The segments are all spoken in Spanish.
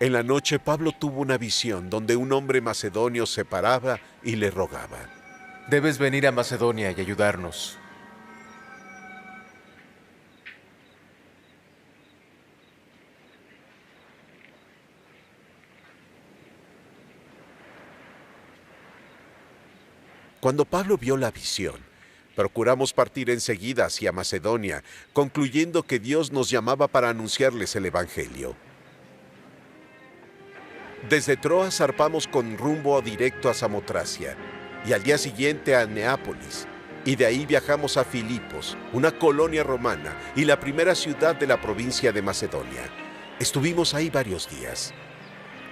En la noche Pablo tuvo una visión donde un hombre macedonio se paraba y le rogaba: Debes venir a Macedonia y ayudarnos. Cuando Pablo vio la visión, procuramos partir enseguida hacia Macedonia, concluyendo que Dios nos llamaba para anunciarles el Evangelio. Desde Troas zarpamos con rumbo directo a Samotracia y al día siguiente a Neápolis, y de ahí viajamos a Filipos, una colonia romana y la primera ciudad de la provincia de Macedonia. Estuvimos ahí varios días.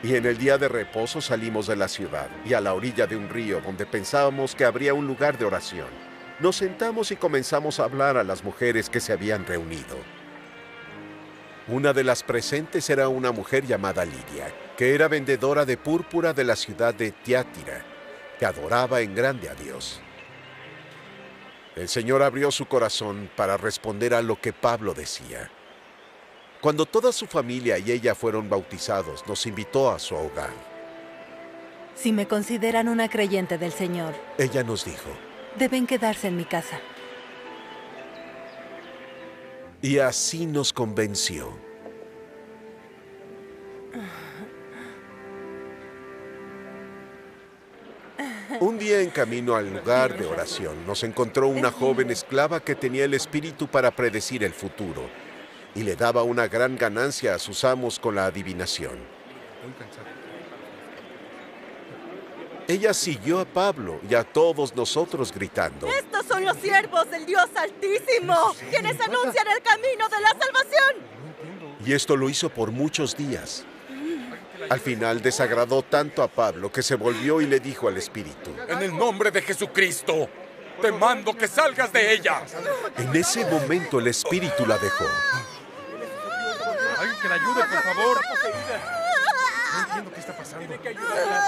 Y en el día de reposo salimos de la ciudad y a la orilla de un río donde pensábamos que habría un lugar de oración. Nos sentamos y comenzamos a hablar a las mujeres que se habían reunido. Una de las presentes era una mujer llamada Lidia, que era vendedora de púrpura de la ciudad de Tiátira, que adoraba en grande a Dios. El Señor abrió su corazón para responder a lo que Pablo decía. Cuando toda su familia y ella fueron bautizados, nos invitó a su hogar. Si me consideran una creyente del Señor, Ella nos dijo, deben quedarse en mi casa. y así nos convenció. Un día en camino al lugar de oración, nos encontró una joven esclava que tenía el espíritu para predecir el futuro y le daba una gran ganancia a sus amos con la adivinación. Ella siguió a Pablo y a todos nosotros gritando: ¡Estos son los siervos del Dios Altísimo, quienes anuncian el camino de la salvación! Y esto lo hizo por muchos días. Al final desagradó tanto a Pablo que se volvió y le dijo al espíritu: En el nombre de Jesucristo, te mando que salgas de ella. En ese momento el espíritu la dejó. Alguien que la ayude, por favor. No entiendo qué está pasando. Tiene que ayudarla.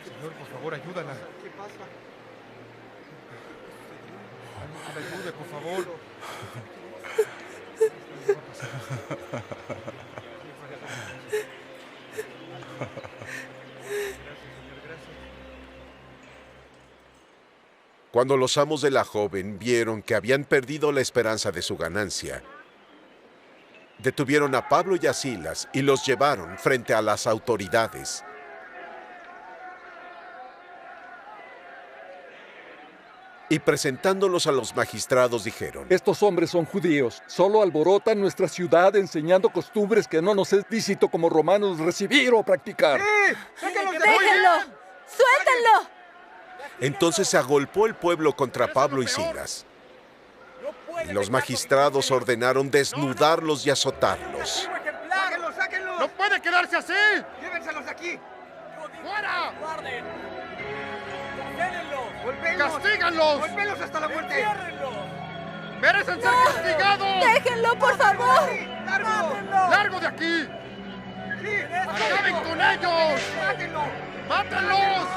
Señor, por favor, ayúdala. ¿Qué pasa? Alguien que la ayude, por favor. Cuando los amos de la joven vieron que habían perdido la esperanza de su ganancia, detuvieron a Pablo y a Silas y los llevaron frente a las autoridades. Y presentándolos a los magistrados dijeron: Estos hombres son judíos, solo alborotan nuestra ciudad enseñando costumbres que no nos es lícito como romanos recibir o practicar. ¡Déjenlo! ¡Suéltenlo! Entonces se agolpó el pueblo contra Pablo y Silas. Y los magistrados ordenaron desnudarlos y azotarlos. ¡Sáquenlo, sáquenlo! ¡No puede quedarse así! ¡Llévenselos de aquí! ¡Fuera! ¡Guarden! ¡Castíganlos! ¡Golpéenlos hasta la muerte! ¡Merecen ser castigados! ¡Déjenlo, por favor! ¡Lárguenlo! ¡Largo de aquí! ¡Sí! ¡Acaben con ellos! ¡Mátenlo! ¡Mátenlos!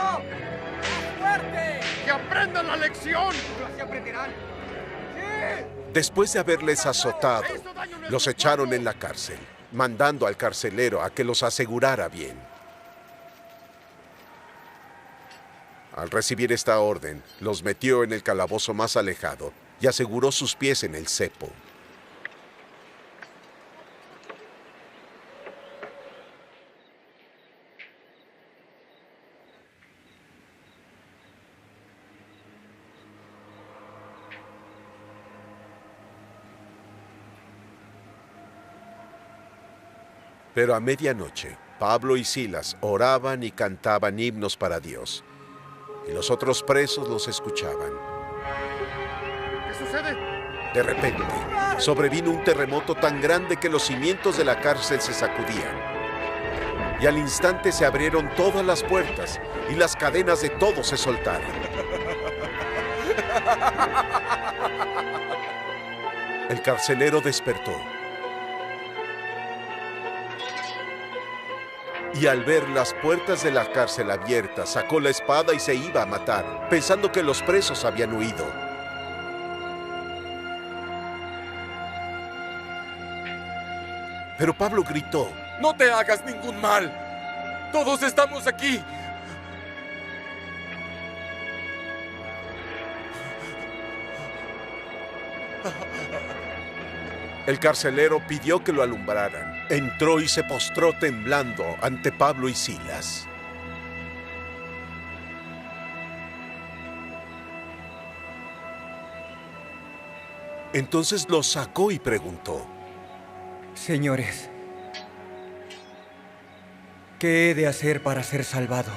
¡Fuerte! ¡Que aprendan la lección! ¡Así aprenderán! Después de haberles azotado, los echaron en la cárcel, mandando al carcelero a que los asegurara bien. Al recibir esta orden, los metió en el calabozo más alejado y aseguró sus pies en el cepo. Pero a medianoche, Pablo y Silas oraban y cantaban himnos para Dios, y los otros presos los escuchaban. ¿Qué sucede? De repente, sobrevino un terremoto tan grande que los cimientos de la cárcel se sacudían. Y al instante se abrieron todas las puertas y las cadenas de todos se soltaron. El carcelero despertó. Y al ver las puertas de la cárcel abiertas, sacó la espada y se iba a matar, pensando que los presos habían huido. Pero Pablo gritó: ¡No te hagas ningún mal! ¡Todos estamos aquí! El carcelero pidió que lo alumbraran. Entró y se postró temblando ante Pablo y Silas. Entonces los sacó y preguntó: Señores, ¿qué he de hacer para ser salvado?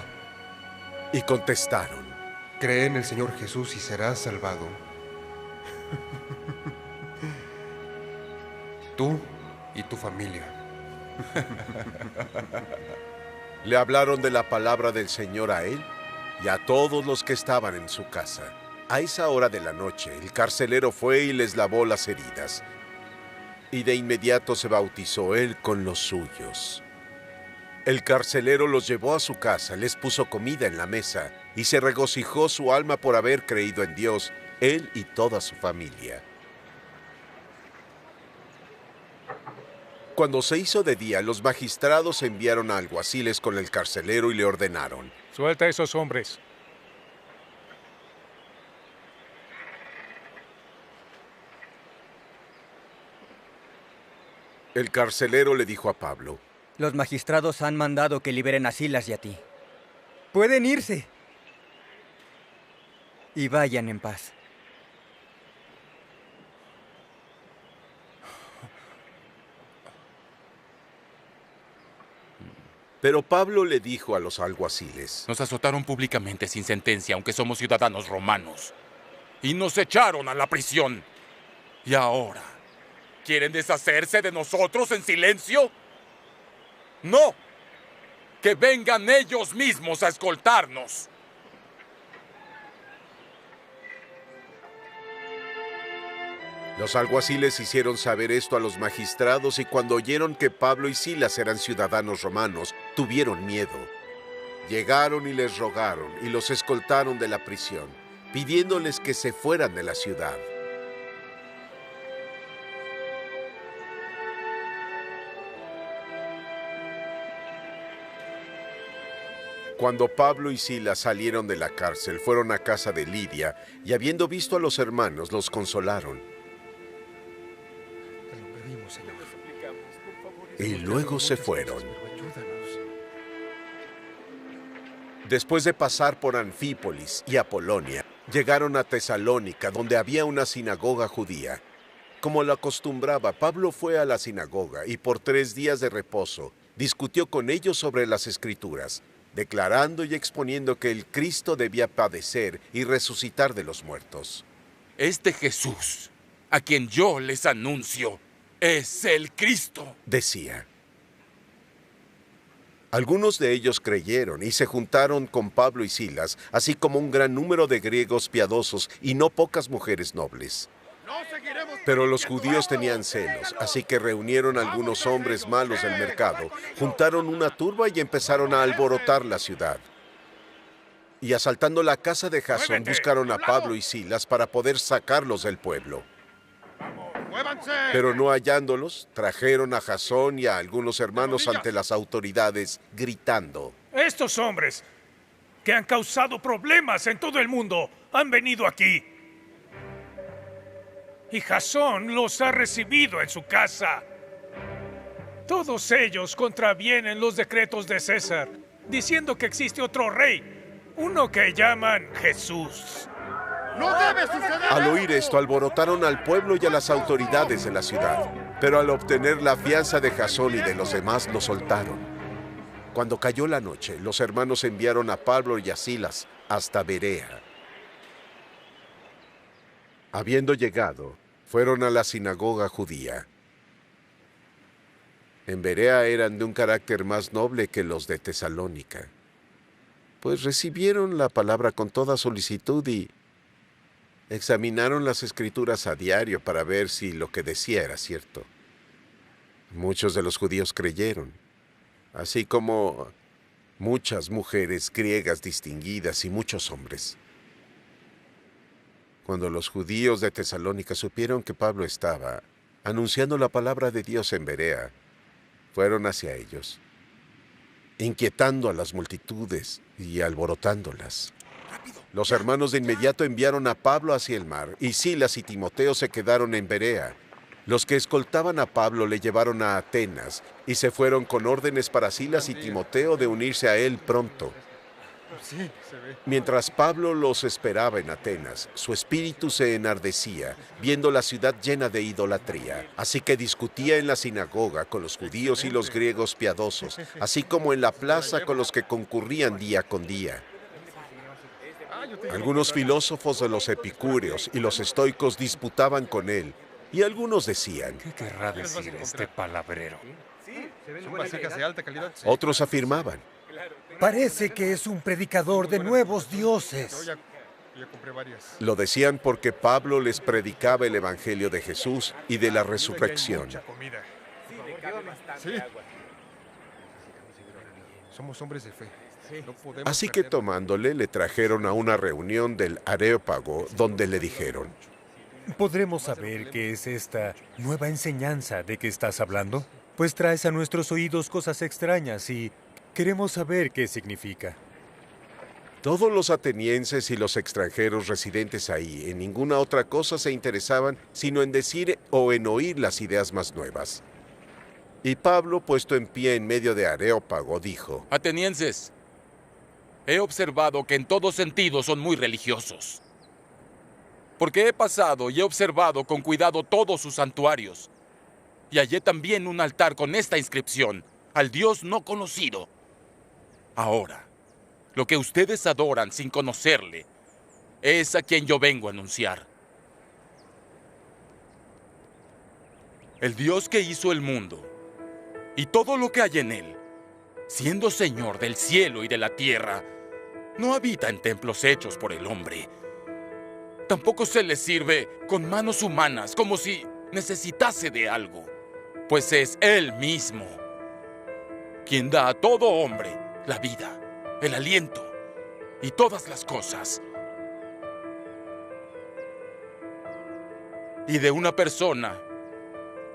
Y contestaron: Cree en el Señor Jesús y serás salvado. Tú y tu familia. Le hablaron de la palabra del Señor a él y a todos los que estaban en su casa. A esa hora de la noche, el carcelero fue y les lavó las heridas. Y de inmediato se bautizó él con los suyos. El carcelero los llevó a su casa, les puso comida en la mesa y se regocijó su alma por haber creído en Dios, él y toda su familia. Cuando se hizo de día, los magistrados enviaron a alguaciles con el carcelero y le ordenaron: Suelta a esos hombres. El carcelero le dijo a Pablo: Los magistrados han mandado que liberen a Silas y a ti. Pueden irse. Y vayan en paz. Pero Pablo le dijo a los alguaciles: Nos azotaron públicamente sin sentencia, aunque somos ciudadanos romanos. Y nos echaron a la prisión. Y ahora, ¿quieren deshacerse de nosotros en silencio? ¡No! ¡Que vengan ellos mismos a escoltarnos! Los alguaciles hicieron saber esto a los magistrados y cuando oyeron que Pablo y Silas eran ciudadanos romanos, tuvieron miedo. Llegaron y les rogaron y los escoltaron de la prisión, pidiéndoles que se fueran de la ciudad. Cuando Pablo y Silas salieron de la cárcel, fueron a casa de Lidia y habiendo visto a los hermanos, los consolaron. Te lo pedimos, Señor. Y luego se fueron. Después de pasar por Anfípolis y Apolonia, llegaron a Tesalónica, donde había una sinagoga judía. Como lo acostumbraba, Pablo fue a la sinagoga y por 3 días de reposo discutió con ellos sobre las Escrituras, declarando y exponiendo que el Cristo debía padecer y resucitar de los muertos. Este Jesús, a quien yo les anuncio, es el Cristo, decía. Algunos de ellos creyeron y se juntaron con Pablo y Silas, así como un gran número de griegos piadosos y no pocas mujeres nobles. Pero los judíos tenían celos, así que reunieron a algunos hombres malos del mercado, juntaron una turba y empezaron a alborotar la ciudad. Y asaltando la casa de Jasón, buscaron a Pablo y Silas para poder sacarlos del pueblo. Pero no hallándolos, trajeron a Jasón y a algunos hermanos ante las autoridades, gritando: Estos hombres, que han causado problemas en todo el mundo, han venido aquí. Y Jasón los ha recibido en su casa. Todos ellos contravienen los decretos de César, diciendo que existe otro rey, uno que llaman Jesús. ¡No debe suceder! Al oír esto, alborotaron al pueblo y a las autoridades de la ciudad. Pero al obtener la fianza de Jasón y de los demás, lo soltaron. Cuando cayó la noche, los hermanos enviaron a Pablo y a Silas hasta Berea. Habiendo llegado, fueron a la sinagoga judía. En Berea eran de un carácter más noble que los de Tesalónica, pues recibieron la palabra con toda solicitud y examinaron las Escrituras a diario para ver si lo que decía era cierto. Muchos de los judíos creyeron, así como muchas mujeres griegas distinguidas y muchos hombres. Cuando los judíos de Tesalónica supieron que Pablo estaba anunciando la palabra de Dios en Berea, fueron hacia ellos, inquietando a las multitudes y alborotándolas. Los hermanos de inmediato enviaron a Pablo hacia el mar, y Silas y Timoteo se quedaron en Berea. Los que escoltaban a Pablo le llevaron a Atenas, y se fueron con órdenes para Silas y Timoteo de unirse a él pronto. Mientras Pablo los esperaba en Atenas, su espíritu se enardecía, viendo la ciudad llena de idolatría. Así que discutía en la sinagoga con los judíos y los griegos piadosos, así como en la plaza con los que concurrían día con día. Algunos filósofos de los epicúreos y los estoicos disputaban con él, y algunos decían: ¿Qué querrá decir este palabrero? Son vasijas de alta calidad. Otros afirmaban: parece que es un predicador de nuevos dioses. Ya compré varias. Lo decían porque Pablo les predicaba el evangelio de Jesús y de la resurrección. Sí. Somos hombres de fe. No podemos Así que tomándole, le trajeron a una reunión del Areópago, donde le dijeron: ¿Podremos saber qué es esta nueva enseñanza de que estás hablando? Pues traes a nuestros oídos cosas extrañas y queremos saber qué significa. Todos los atenienses y los extranjeros residentes ahí en ninguna otra cosa se interesaban sino en decir o en oír las ideas más nuevas. Y Pablo, puesto en pie en medio de Areópago, dijo: Atenienses, he observado que en todo sentido son muy religiosos. Porque he pasado y he observado con cuidado todos sus santuarios. Y hallé también un altar con esta inscripción: al Dios no conocido. Ahora, lo que ustedes adoran sin conocerle es a quien yo vengo a anunciar. El Dios que hizo el mundo y todo lo que hay en él, siendo Señor del cielo y de la tierra, no habita en templos hechos por el hombre. Tampoco se le sirve con manos humanas como si necesitase de algo, pues es Él mismo quien da a todo hombre la vida, el aliento y todas las cosas. Y de una persona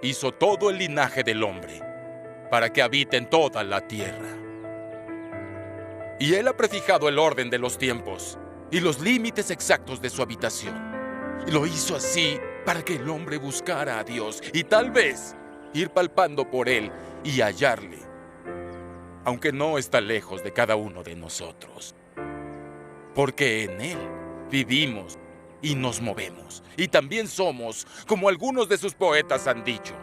hizo todo el linaje del hombre para que habite en toda la tierra. Y Él ha prefijado el orden de los tiempos y los límites exactos de su habitación. Y lo hizo así para que el hombre buscara a Dios y tal vez ir palpando por Él y hallarle, aunque no está lejos de cada uno de nosotros. Porque en Él vivimos y nos movemos. Y también somos, como algunos de sus poetas han dicho,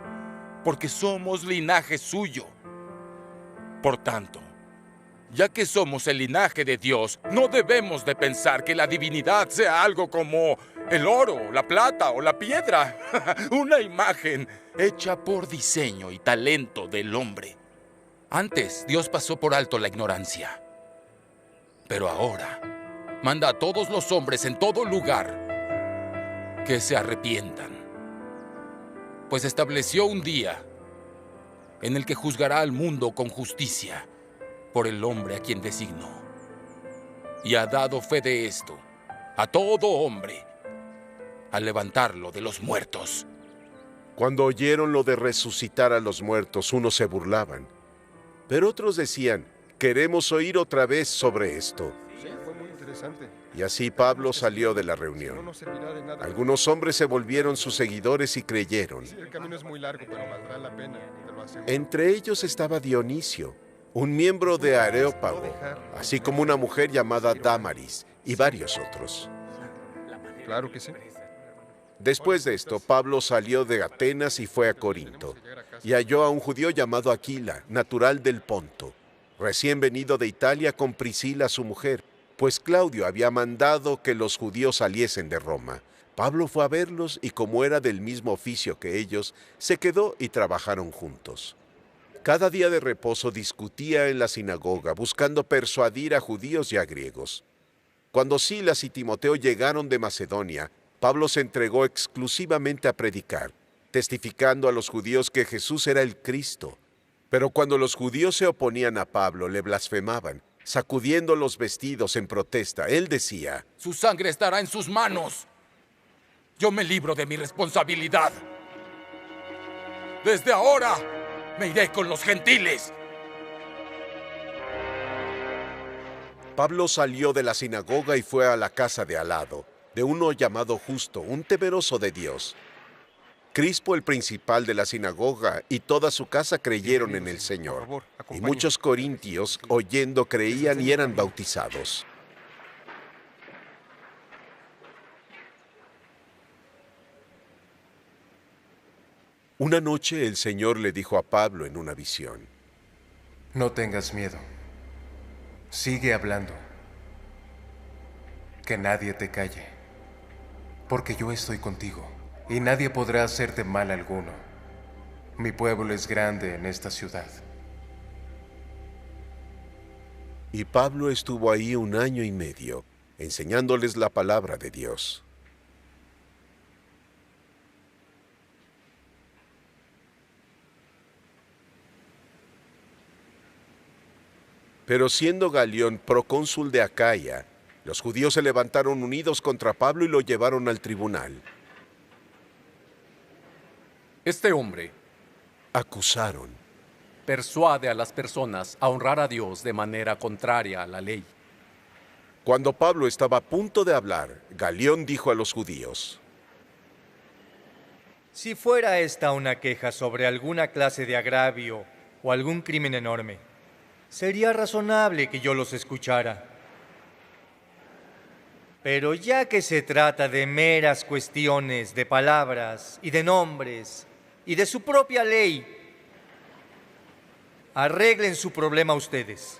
porque somos linaje suyo. Por tanto, ya que somos el linaje de Dios, no debemos de pensar que la divinidad sea algo como el oro, la plata o la piedra. Una imagen hecha por diseño y talento del hombre. Antes, Dios pasó por alto la ignorancia. Pero ahora, manda a todos los hombres en todo lugar que se arrepientan. Pues estableció un día en el que juzgará al mundo con justicia por el hombre a quien designó. Y ha dado fe de esto a todo hombre al levantarlo de los muertos. Cuando oyeron lo de resucitar a los muertos, unos se burlaban, pero otros decían: queremos oír otra vez sobre esto. Sí, fue muy interesante. Y así Pablo salió de la reunión. No nos servirá de nada. Algunos hombres se volvieron sus seguidores y creyeron. Sí, el camino es muy largo, pero valdrá la pena, te lo aseguro. Entre ellos estaba Dionisio, un miembro de Areópago, así como una mujer llamada Dámaris y varios otros. Claro que sí. Después de esto, Pablo salió de Atenas y fue a Corinto, y halló a un judío llamado Aquila, natural del Ponto, recién venido de Italia con Priscila su mujer, pues Claudio había mandado que los judíos saliesen de Roma. Pablo fue a verlos y como era del mismo oficio que ellos, se quedó y trabajaron juntos. Cada día de reposo discutía en la sinagoga, buscando persuadir a judíos y a griegos. Cuando Silas y Timoteo llegaron de Macedonia, Pablo se entregó exclusivamente a predicar, testificando a los judíos que Jesús era el Cristo. Pero cuando los judíos se oponían a Pablo, le blasfemaban, sacudiendo los vestidos en protesta. Él decía: Su sangre estará en sus manos. Yo me libro de mi responsabilidad. Desde ahora, Me iré con los gentiles. Pablo salió de la sinagoga y fue a la casa de al lado, de uno llamado Justo, un temeroso de Dios. Crispo, el principal de la sinagoga, y toda su casa creyeron en el Señor. Y muchos corintios, oyendo, creían y eran bautizados. Una noche el Señor le dijo a Pablo en una visión: No tengas miedo. Sigue hablando. Que nadie te calle. Porque yo estoy contigo, y nadie podrá hacerte mal alguno. Mi pueblo es grande en esta ciudad. Y Pablo estuvo ahí 1 año y medio, enseñándoles la palabra de Dios. Pero siendo Galión procónsul de Acaya, los judíos se levantaron unidos contra Pablo y lo llevaron al tribunal. Este hombre, acusaron, persuade a las personas a honrar a Dios de manera contraria a la ley. Cuando Pablo estaba a punto de hablar, Galión dijo a los judíos: Si fuera esta una queja sobre alguna clase de agravio o algún crimen enorme, sería razonable que yo los escuchara. Pero ya que se trata de meras cuestiones de palabras y de nombres y de su propia ley, arreglen su problema ustedes.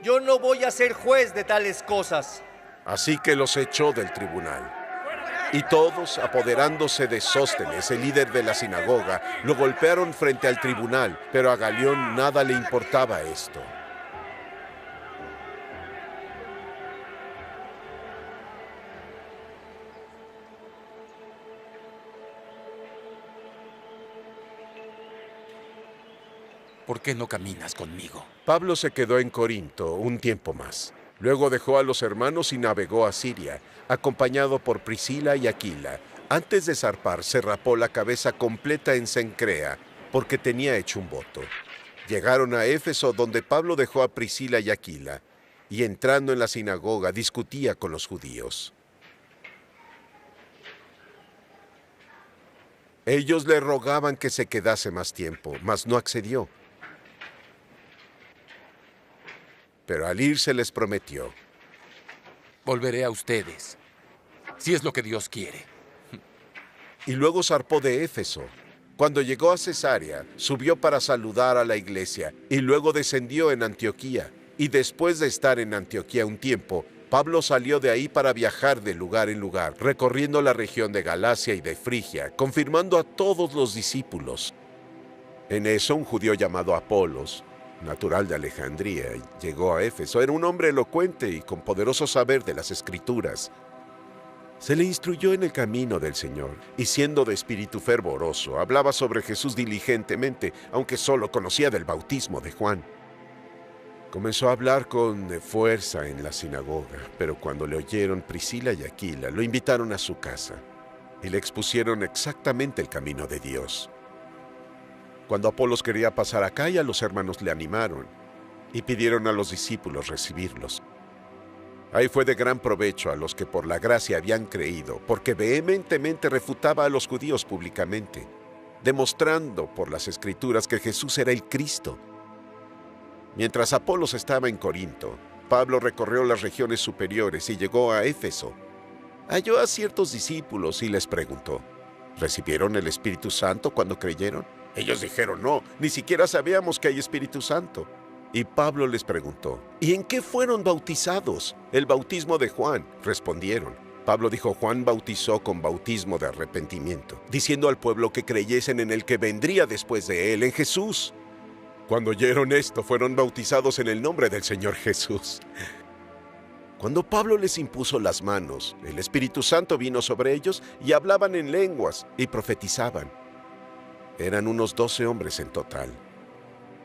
Yo no voy a ser juez de tales cosas. Así que los echó del tribunal. Y todos, apoderándose de Sóstenes, el líder de la sinagoga, lo golpearon frente al tribunal, pero a Galión nada le importaba esto. ¿Por qué no caminas conmigo? Pablo se quedó en Corinto un tiempo más. Luego dejó a los hermanos y navegó a Siria, acompañado por Priscila y Aquila. Antes de zarpar, se rapó la cabeza completa en Cencrea, porque tenía hecho un voto. Llegaron a Éfeso, donde Pablo dejó a Priscila y Aquila, y entrando en la sinagoga, discutía con los judíos. Ellos le rogaban que se quedase más tiempo, mas no accedió. Pero al irse les prometió: volveré a ustedes, si es lo que Dios quiere. Y luego zarpó de Éfeso. Cuando llegó a Cesarea, subió para saludar a la iglesia, y luego descendió en Antioquía. Y después de estar en Antioquía un tiempo, Pablo salió de ahí para viajar de lugar en lugar, recorriendo la región de Galacia y de Frigia, confirmando a todos los discípulos. En eso, un judío llamado Apolos, natural de Alejandría, llegó a Éfeso. Era un hombre elocuente y con poderoso saber de las Escrituras. Se le instruyó en el camino del Señor, y siendo de espíritu fervoroso, hablaba sobre Jesús diligentemente, aunque solo conocía del bautismo de Juan. Comenzó a hablar con fuerza en la sinagoga, pero cuando le oyeron Priscila y Aquila, lo invitaron a su casa, y le expusieron exactamente el camino de Dios. Cuando Apolos quería pasar a Acaya, los hermanos le animaron y pidieron a los discípulos recibirlos. Ahí fue de gran provecho a los que por la gracia habían creído, porque vehementemente refutaba a los judíos públicamente, demostrando por las Escrituras que Jesús era el Cristo. Mientras Apolos estaba en Corinto, Pablo recorrió las regiones superiores y llegó a Éfeso. Halló a ciertos discípulos y les preguntó: ¿recibieron el Espíritu Santo cuando creyeron? Ellos dijeron: no, ni siquiera sabíamos que hay Espíritu Santo. Y Pablo les preguntó: ¿y en qué fueron bautizados? El bautismo de Juan, respondieron. Pablo dijo: Juan bautizó con bautismo de arrepentimiento, diciendo al pueblo que creyesen en el que vendría después de él, en Jesús. Cuando oyeron esto, fueron bautizados en el nombre del Señor Jesús. Cuando Pablo les impuso las manos, el Espíritu Santo vino sobre ellos y hablaban en lenguas y profetizaban. Eran unos 12 hombres en total.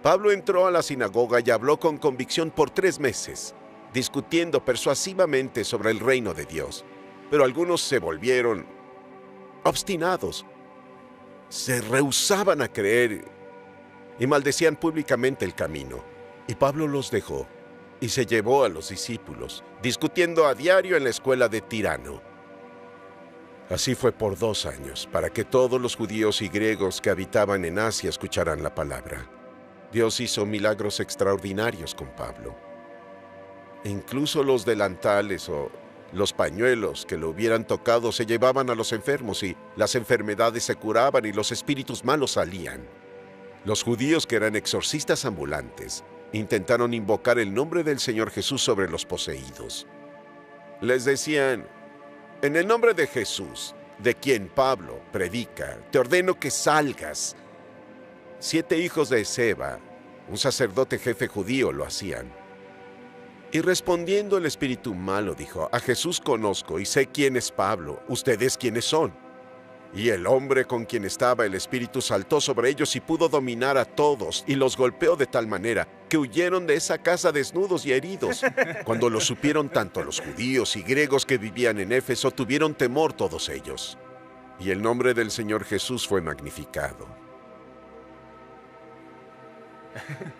Pablo entró a la sinagoga y habló con convicción por 3 meses. discutiendo persuasivamente sobre el reino de Dios. Pero algunos se volvieron obstinados. Se rehusaban a creer y maldecían públicamente el camino. Y Pablo los dejó y se llevó a los discípulos, discutiendo a diario en la escuela de Tirano. Así fue por 2 años, para que todos los judíos y griegos que habitaban en Asia escucharan la palabra. Dios hizo milagros extraordinarios con Pablo. Incluso los delantales o los pañuelos que lo hubieran tocado se llevaban a los enfermos y las enfermedades se curaban y los espíritus malos salían. Los judíos, que eran exorcistas ambulantes, intentaron invocar el nombre del Señor Jesús sobre los poseídos. Les decían: en el nombre de Jesús, de quien Pablo predica, te ordeno que salgas. 7 hijos de Seba, un sacerdote jefe judío, lo hacían. Y respondiendo el espíritu malo dijo: a Jesús conozco y sé quién es Pablo, ¿ustedes quiénes son? Y el hombre con quien estaba el espíritu saltó sobre ellos y pudo dominar a todos, y los golpeó de tal manera que huyeron de esa casa desnudos y heridos. Cuando lo supieron tanto los judíos y griegos que vivían en Éfeso, tuvieron temor todos ellos. Y el nombre del Señor Jesús fue magnificado.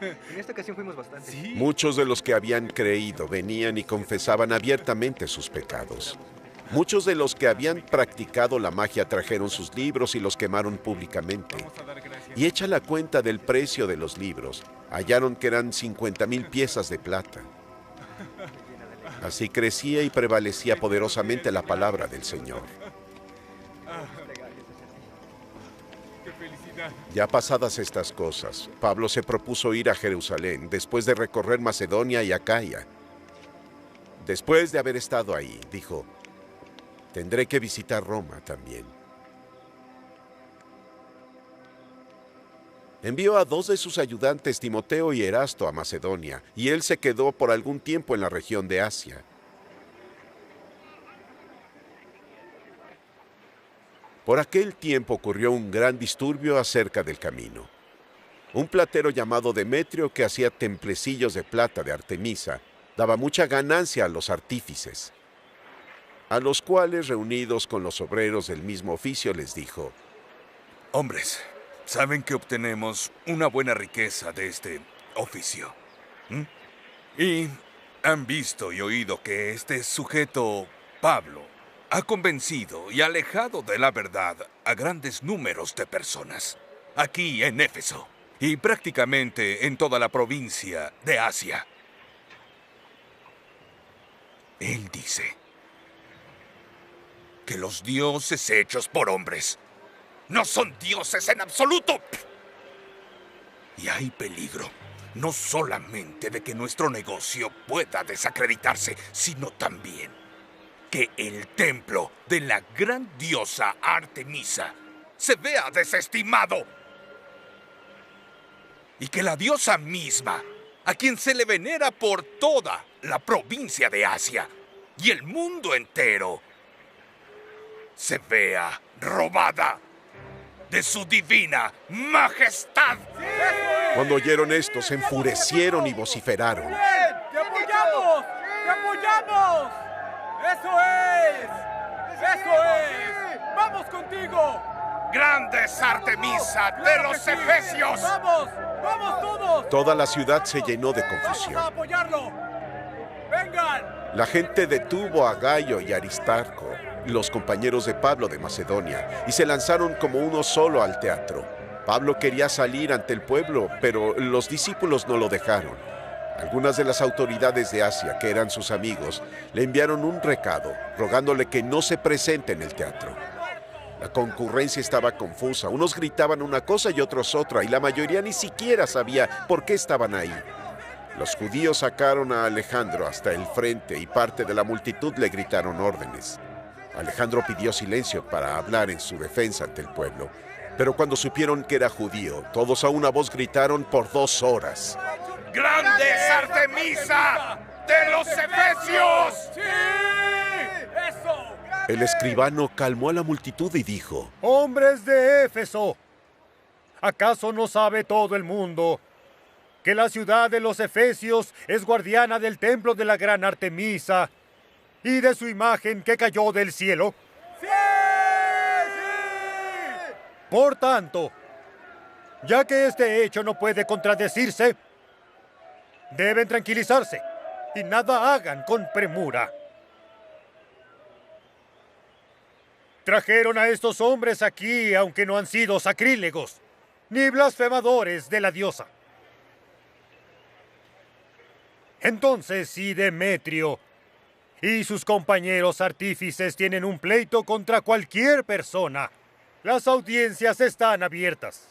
En esta ocasión fuimos bastante. ¿Sí? Muchos de los que habían creído venían y confesaban abiertamente sus pecados. Muchos de los que habían practicado la magia trajeron sus libros y los quemaron públicamente. Y hecha la cuenta del precio de los libros, hallaron que eran 50,000 piezas de plata. Así crecía y prevalecía poderosamente la palabra del Señor. Ya pasadas estas cosas, Pablo se propuso ir a Jerusalén después de recorrer Macedonia y Acaya. Después de haber estado ahí, dijo: tendré que visitar Roma también. Envió a 2 de sus ayudantes, Timoteo y Erasto, a Macedonia, y él se quedó por algún tiempo en la región de Asia. Por aquel tiempo ocurrió un gran disturbio acerca del camino. Un platero llamado Demetrio, que hacía templecillos de plata de Artemisa, daba mucha ganancia a los artífices, a los cuales, reunidos con los obreros del mismo oficio, les dijo: hombres, saben que obtenemos una buena riqueza de este oficio. Y han visto y oído que este sujeto, Pablo, ha convencido y alejado de la verdad a grandes números de personas, aquí en Éfeso y prácticamente en toda la provincia de Asia. Él dice que los dioses hechos por hombres no son dioses en absoluto. Y hay peligro, no solamente de que nuestro negocio pueda desacreditarse, sino también que el templo de la gran diosa Artemisa se vea desestimado. Y que la diosa misma, a quien se le venera por toda la provincia de Asia y el mundo entero, se vea robada de su divina majestad. Cuando oyeron esto, se enfurecieron y vociferaron: ¡te apoyamos! ¡te apoyamos! ¡Eso es! ¡Eso es! ¡Vamos contigo! ¡Grande es Artemisa de los Efesios! ¡Vamos! ¡Vamos todos! Toda la ciudad se llenó de confusión. ¡Vamos a apoyarlo! ¡Vengan! La gente detuvo a Gayo y Aristarco, los compañeros de Pablo de Macedonia, y se lanzaron como uno solo al teatro. Pablo quería salir ante el pueblo, pero los discípulos no lo dejaron. Algunas de las autoridades de Asia, que eran sus amigos, le enviaron un recado, rogándole que no se presente en el teatro. La concurrencia estaba confusa. Unos gritaban una cosa y otros otra, y la mayoría ni siquiera sabía por qué estaban ahí. Los judíos sacaron a Alejandro hasta el frente y parte de la multitud le gritaron órdenes. Alejandro pidió silencio para hablar en su defensa ante el pueblo. Pero cuando supieron que era judío, todos a una voz gritaron por 2 horas: ¡Grande es Artemisa de los Efesios! ¡Sí! ¡Eso! El escribano calmó a la multitud y dijo: ¡Hombres de Éfeso! ¿Acaso no sabe todo el mundo que la ciudad de los Efesios es guardiana del templo de la gran Artemisa y de su imagen que cayó del cielo? ¡Sí! ¡Sí! Por tanto, ya que este hecho no puede contradecirse, deben tranquilizarse y nada hagan con premura. Trajeron a estos hombres aquí, aunque no han sido sacrílegos, ni blasfemadores de la diosa. Entonces, si Demetrio y sus compañeros artífices tienen un pleito contra cualquier persona, las audiencias están abiertas.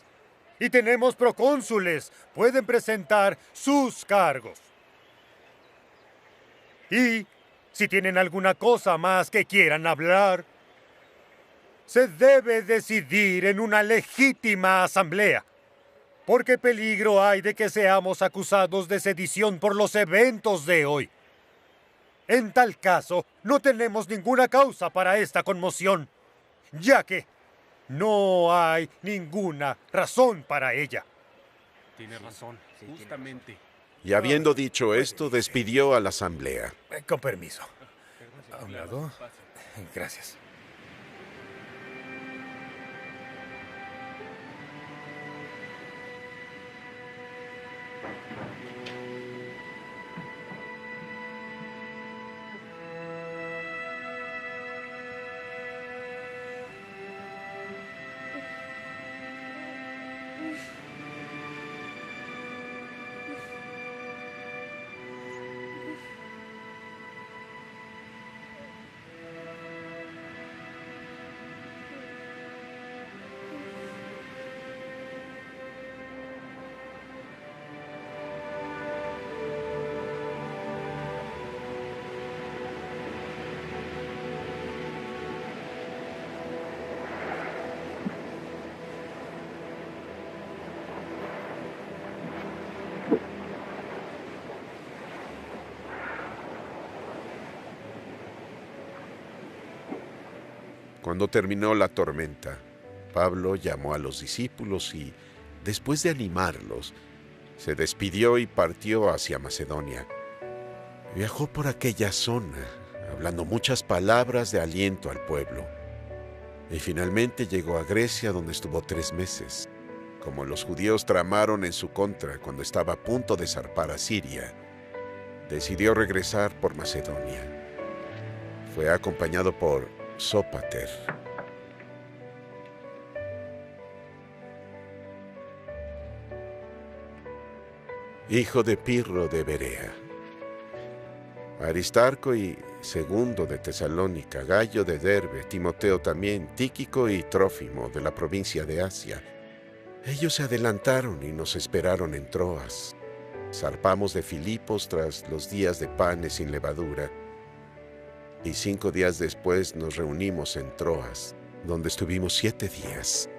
Y tenemos procónsules, pueden presentar sus cargos. Y si tienen alguna cosa más que quieran hablar, se debe decidir en una legítima asamblea, porque peligro hay de que seamos acusados de sedición por los eventos de hoy. En tal caso, no tenemos ninguna causa para esta conmoción, ya que no hay ninguna razón para ella. Tiene razón, justamente. Y habiendo dicho esto, despidió a la asamblea. Con permiso. A un lado. Gracias. Cuando terminó la tormenta, Pablo llamó a los discípulos y, después de animarlos, se despidió y partió hacia Macedonia. Viajó por aquella zona, hablando muchas palabras de aliento al pueblo. Y finalmente llegó a Grecia, donde estuvo 3 meses. Como los judíos tramaron en su contra cuando estaba a punto de zarpar a Siria, decidió regresar por Macedonia. Fue acompañado por Sópater. Hijo de Pirro de Berea, Aristarco y Segundo de Tesalónica, Gallo de Derbe, Timoteo también, Tíquico y Trófimo de la provincia de Asia. Ellos se adelantaron y nos esperaron en Troas. Zarpamos de Filipos tras los días de panes sin levadura, y 5 días después nos reunimos en Troas, donde estuvimos 7 días.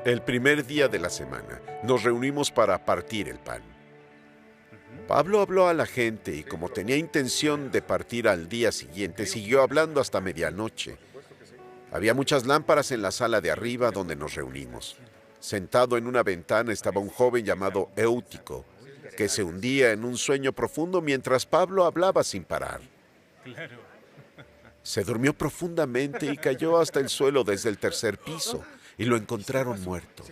El primer día de la semana, nos reunimos para partir el pan. Pablo habló a la gente y como tenía intención de partir al día siguiente, siguió hablando hasta medianoche. Había muchas lámparas en la sala de arriba donde nos reunimos. Sentado en una ventana estaba un joven llamado Eutico, que se hundía en un sueño profundo mientras Pablo hablaba sin parar. Se durmió profundamente y cayó hasta el suelo desde el 3er piso, y lo encontraron muerto.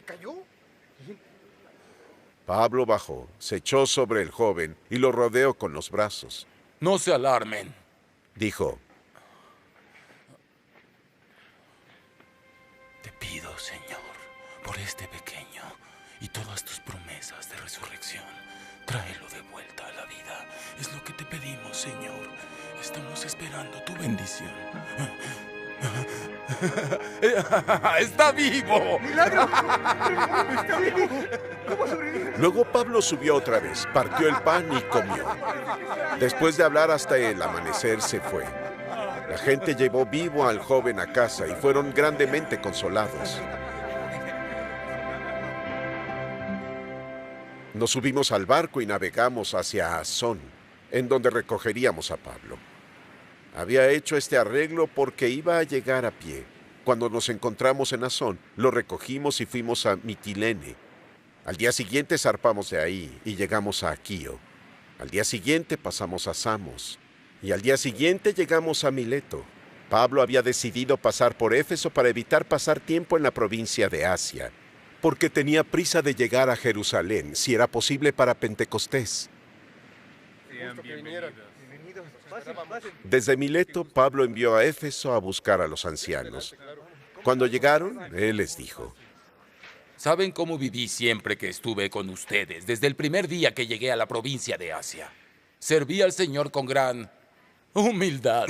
Pablo bajó, se echó sobre el joven y lo rodeó con los brazos. No se alarmen, dijo. Te pido, Señor, por este pequeño y todas tus promesas de resurrección, tráelo de vuelta a la vida. Es lo que te pedimos, Señor. Estamos esperando tu bendición. ¡Está vivo! ¡Milagro! ¡Está vivo! ¿Cómo sobrevive? Luego Pablo subió otra vez, partió el pan y comió. Después de hablar hasta el amanecer, se fue. La gente llevó vivo al joven a casa y fueron grandemente consolados. Nos subimos al barco y navegamos hacia Asón, en donde recogeríamos a Pablo. Había hecho este arreglo porque iba a llegar a pie. Cuando nos encontramos en Asón, lo recogimos y fuimos a Mitilene. Al día siguiente zarpamos de ahí y llegamos a Aquío. Al día siguiente pasamos a Samos. Y al día siguiente llegamos a Mileto. Pablo había decidido pasar por Éfeso para evitar pasar tiempo en la provincia de Asia, porque tenía prisa de llegar a Jerusalén, si era posible para Pentecostés. Desde Mileto, Pablo envió a Éfeso a buscar a los ancianos. Cuando llegaron, él les dijo: ¿Saben cómo viví siempre que estuve con ustedes, desde el primer día que llegué a la provincia de Asia? Serví al Señor con gran humildad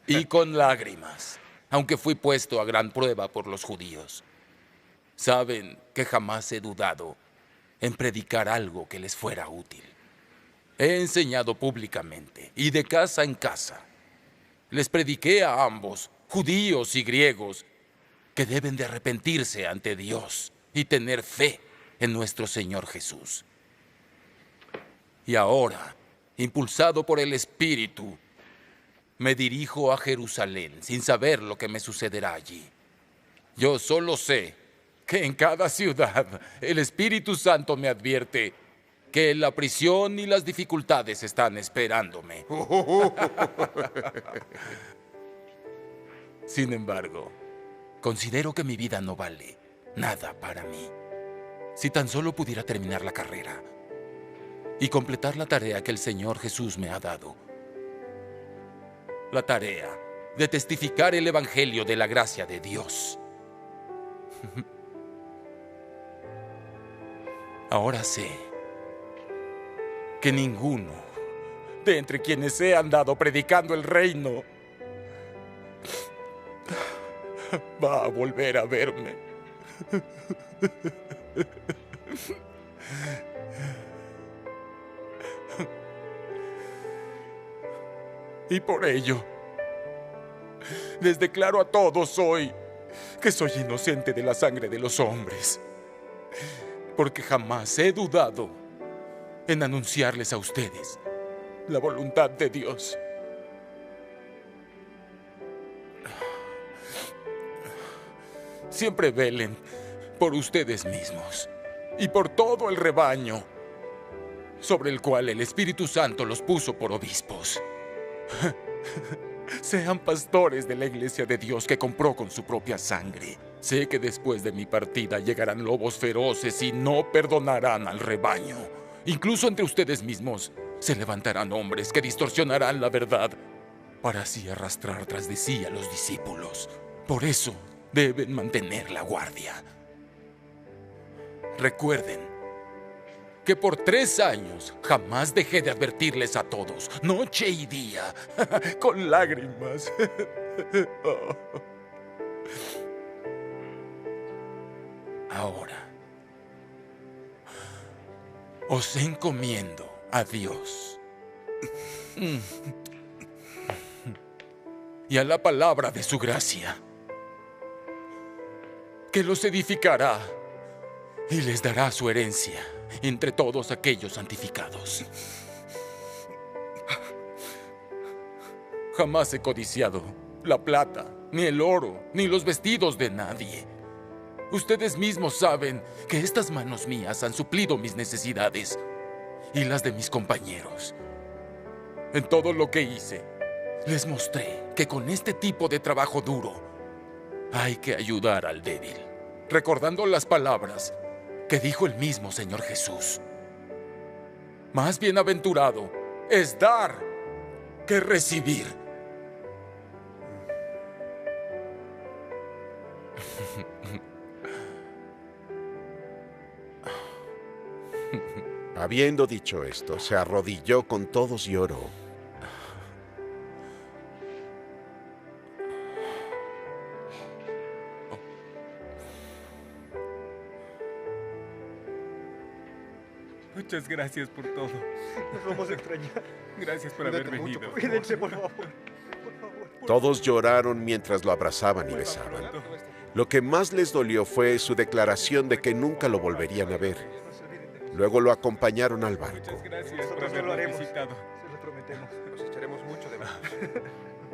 y con lágrimas, aunque fui puesto a gran prueba por los judíos. Saben que jamás he dudado en predicar algo que les fuera útil. He enseñado públicamente y de casa en casa. Les prediqué a ambos, judíos y griegos, que deben de arrepentirse ante Dios y tener fe en nuestro Señor Jesús. Y ahora, impulsado por el Espíritu, me dirijo a Jerusalén sin saber lo que me sucederá allí. Yo solo sé que en cada ciudad el Espíritu Santo me advierte que la prisión y las dificultades están esperándome. Sin embargo, considero que mi vida no vale nada para mí. Si tan solo pudiera terminar la carrera y completar la tarea que el Señor Jesús me ha dado. La tarea de testificar el Evangelio de la gracia de Dios. Ahora sé que ninguno de entre quienes he andado predicando el reino va a volver a verme. Y por ello, les declaro a todos hoy que soy inocente de la sangre de los hombres, porque jamás he dudado en anunciarles a ustedes la voluntad de Dios. Siempre velen por ustedes mismos y por todo el rebaño sobre el cual el Espíritu Santo los puso por obispos. Sean pastores de la iglesia de Dios que compró con su propia sangre. Sé que después de mi partida llegarán lobos feroces y no perdonarán al rebaño. Incluso entre ustedes mismos se levantarán hombres que distorsionarán la verdad para así arrastrar tras de sí a los discípulos. Por eso deben mantener la guardia. Recuerden que por 3 años jamás dejé de advertirles a todos, noche y día, con lágrimas. Ahora, os encomiendo a Dios y a la palabra de su gracia, que los edificará y les dará su herencia entre todos aquellos santificados. Jamás he codiciado la plata, ni el oro, ni los vestidos de nadie. Ustedes mismos saben que estas manos mías han suplido mis necesidades y las de mis compañeros. En todo lo que hice, les mostré que con este tipo de trabajo duro hay que ayudar al débil, recordando las palabras que dijo el mismo Señor Jesús. Más bienaventurado es dar que recibir. Habiendo dicho esto, se arrodilló con todos y oró. Muchas gracias por todo. Nos vamos a extrañar. Gracias por haber venido. Cuídense, por favor. Todos lloraron mientras lo abrazaban y besaban. Lo que más les dolió fue su declaración de que nunca lo volverían a ver. Luego lo acompañaron al barco. Muchas gracias por habernos visitado. Se lo prometemos. Nos echaremos mucho de menos.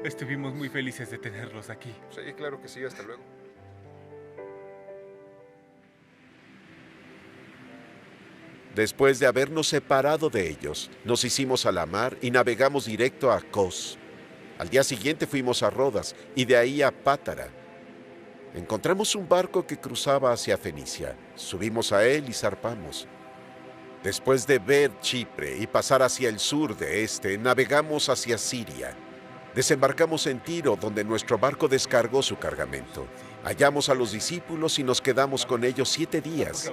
Estuvimos muy felices de tenerlos aquí. Sí, claro que sí. Hasta luego. Después de habernos separado de ellos, nos hicimos a la mar y navegamos directo a Kos. Al día siguiente fuimos a Rodas y de ahí a Pátara. Encontramos un barco que cruzaba hacia Fenicia. Subimos a él y zarpamos. Después de ver Chipre y pasar hacia el sur de este, navegamos hacia Siria. Desembarcamos en Tiro, donde nuestro barco descargó su cargamento. Hallamos a los discípulos y nos quedamos con ellos 7 días.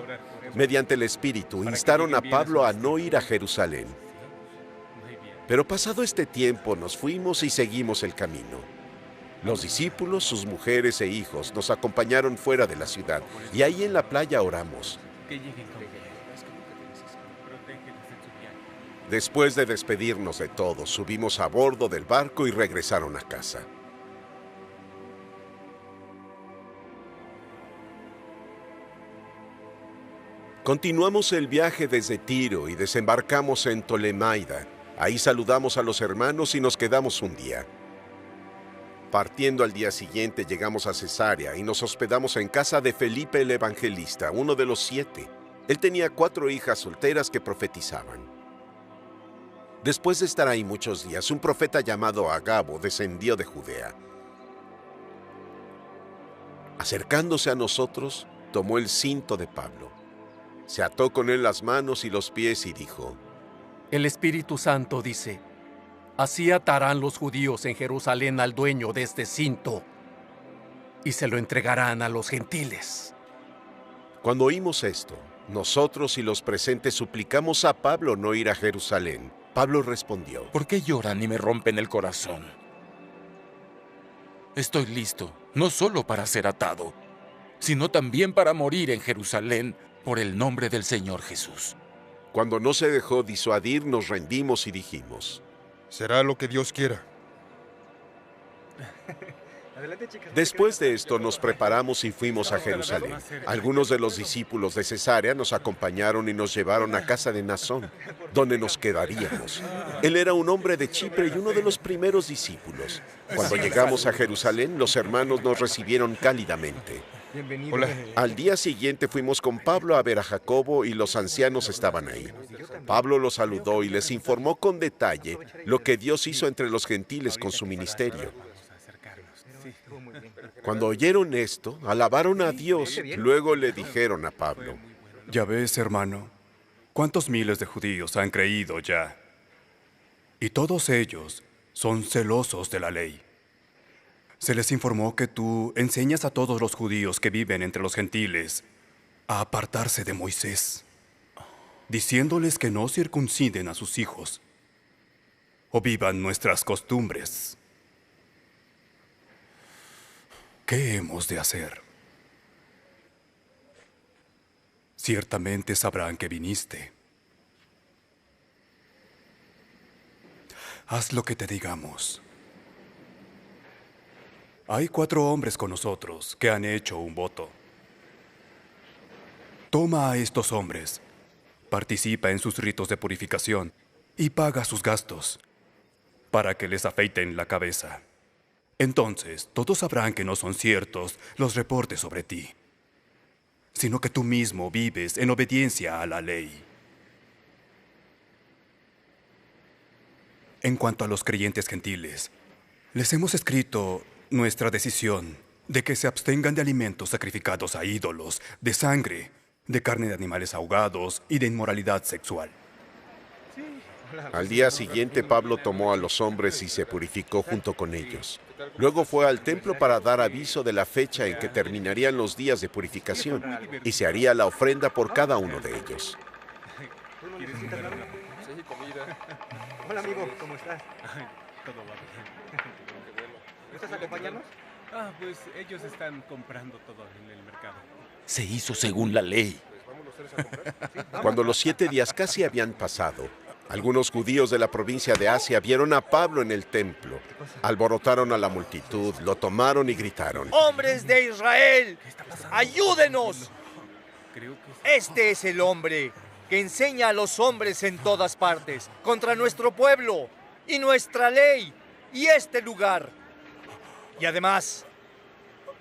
Mediante el Espíritu, instaron a Pablo a no ir a Jerusalén. Pero pasado este tiempo, nos fuimos y seguimos el camino. Los discípulos, sus mujeres e hijos nos acompañaron fuera de la ciudad, y ahí en la playa oramos. Después de despedirnos de todos, subimos a bordo del barco y regresaron a casa. Continuamos el viaje desde Tiro y desembarcamos en Tolemaida. Ahí saludamos a los hermanos y nos quedamos un día. Partiendo al día siguiente llegamos a Cesarea y nos hospedamos en casa de Felipe el Evangelista, uno de los 7. Él tenía 4 hijas solteras que profetizaban. Después de estar ahí muchos días, un profeta llamado Agabo descendió de Judea. Acercándose a nosotros, tomó el cinto de Pablo. Se ató con él las manos y los pies y dijo: El Espíritu Santo dice: así atarán los judíos en Jerusalén al dueño de este cinto y se lo entregarán a los gentiles. Cuando oímos esto, nosotros y los presentes suplicamos a Pablo no ir a Jerusalén. Pablo respondió: ¿Por qué lloran y me rompen el corazón? Estoy listo, no solo para ser atado, sino también para morir en Jerusalén por el nombre del Señor Jesús. Cuando no se dejó disuadir, nos rendimos y dijimos: será lo que Dios quiera. Después de esto nos preparamos y fuimos a Jerusalén. Algunos de los discípulos de Cesarea nos acompañaron y nos llevaron a casa de Nasón, donde nos quedaríamos. Él era un hombre de Chipre y uno de los primeros discípulos. Cuando llegamos a Jerusalén, los hermanos nos recibieron cálidamente. Hola. Al día siguiente fuimos con Pablo a ver a Jacobo y los ancianos estaban ahí. Pablo los saludó y les informó con detalle lo que Dios hizo entre los gentiles con su ministerio. Cuando oyeron esto, alabaron a Dios. Luego le dijeron a Pablo: ya ves, hermano, cuántos miles de judíos han creído ya. Y todos ellos son celosos de la ley. Se les informó que tú enseñas a todos los judíos que viven entre los gentiles a apartarse de Moisés, diciéndoles que no circunciden a sus hijos o vivan nuestras costumbres. ¿Qué hemos de hacer? Ciertamente sabrán que viniste. Haz lo que te digamos. Hay 4 hombres con nosotros que han hecho un voto. Toma a estos hombres, participa en sus ritos de purificación y paga sus gastos para que les afeiten la cabeza. Entonces, todos sabrán que no son ciertos los reportes sobre ti, sino que tú mismo vives en obediencia a la ley. En cuanto a los creyentes gentiles, les hemos escrito nuestra decisión de que se abstengan de alimentos sacrificados a ídolos, de sangre, de carne de animales ahogados y de inmoralidad sexual. Al día siguiente, Pablo tomó a los hombres y se purificó junto con ellos. Luego fue al templo para dar aviso de la fecha en que terminarían los días de purificación y se haría la ofrenda por cada uno de ellos. Hola, amigo, ¿cómo estás? Todo va bien. ¿Gustas acompañarnos? Pues ellos están comprando todo en el mercado. Se hizo según la ley. Cuando los 7 días casi habían pasado, algunos judíos de la provincia de Asia vieron a Pablo en el templo. Alborotaron a la multitud, lo tomaron y gritaron: ¡Hombres de Israel! ¡Ayúdenos! Este es el hombre que enseña a los hombres en todas partes contra nuestro pueblo y nuestra ley y este lugar. Y además,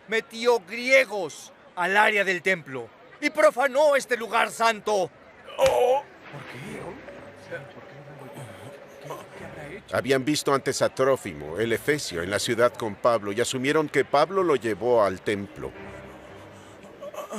metió griegos al área del templo y profanó este lugar santo. Habían visto antes a Trófimo, el efesio, en la ciudad con Pablo y asumieron que Pablo lo llevó al templo.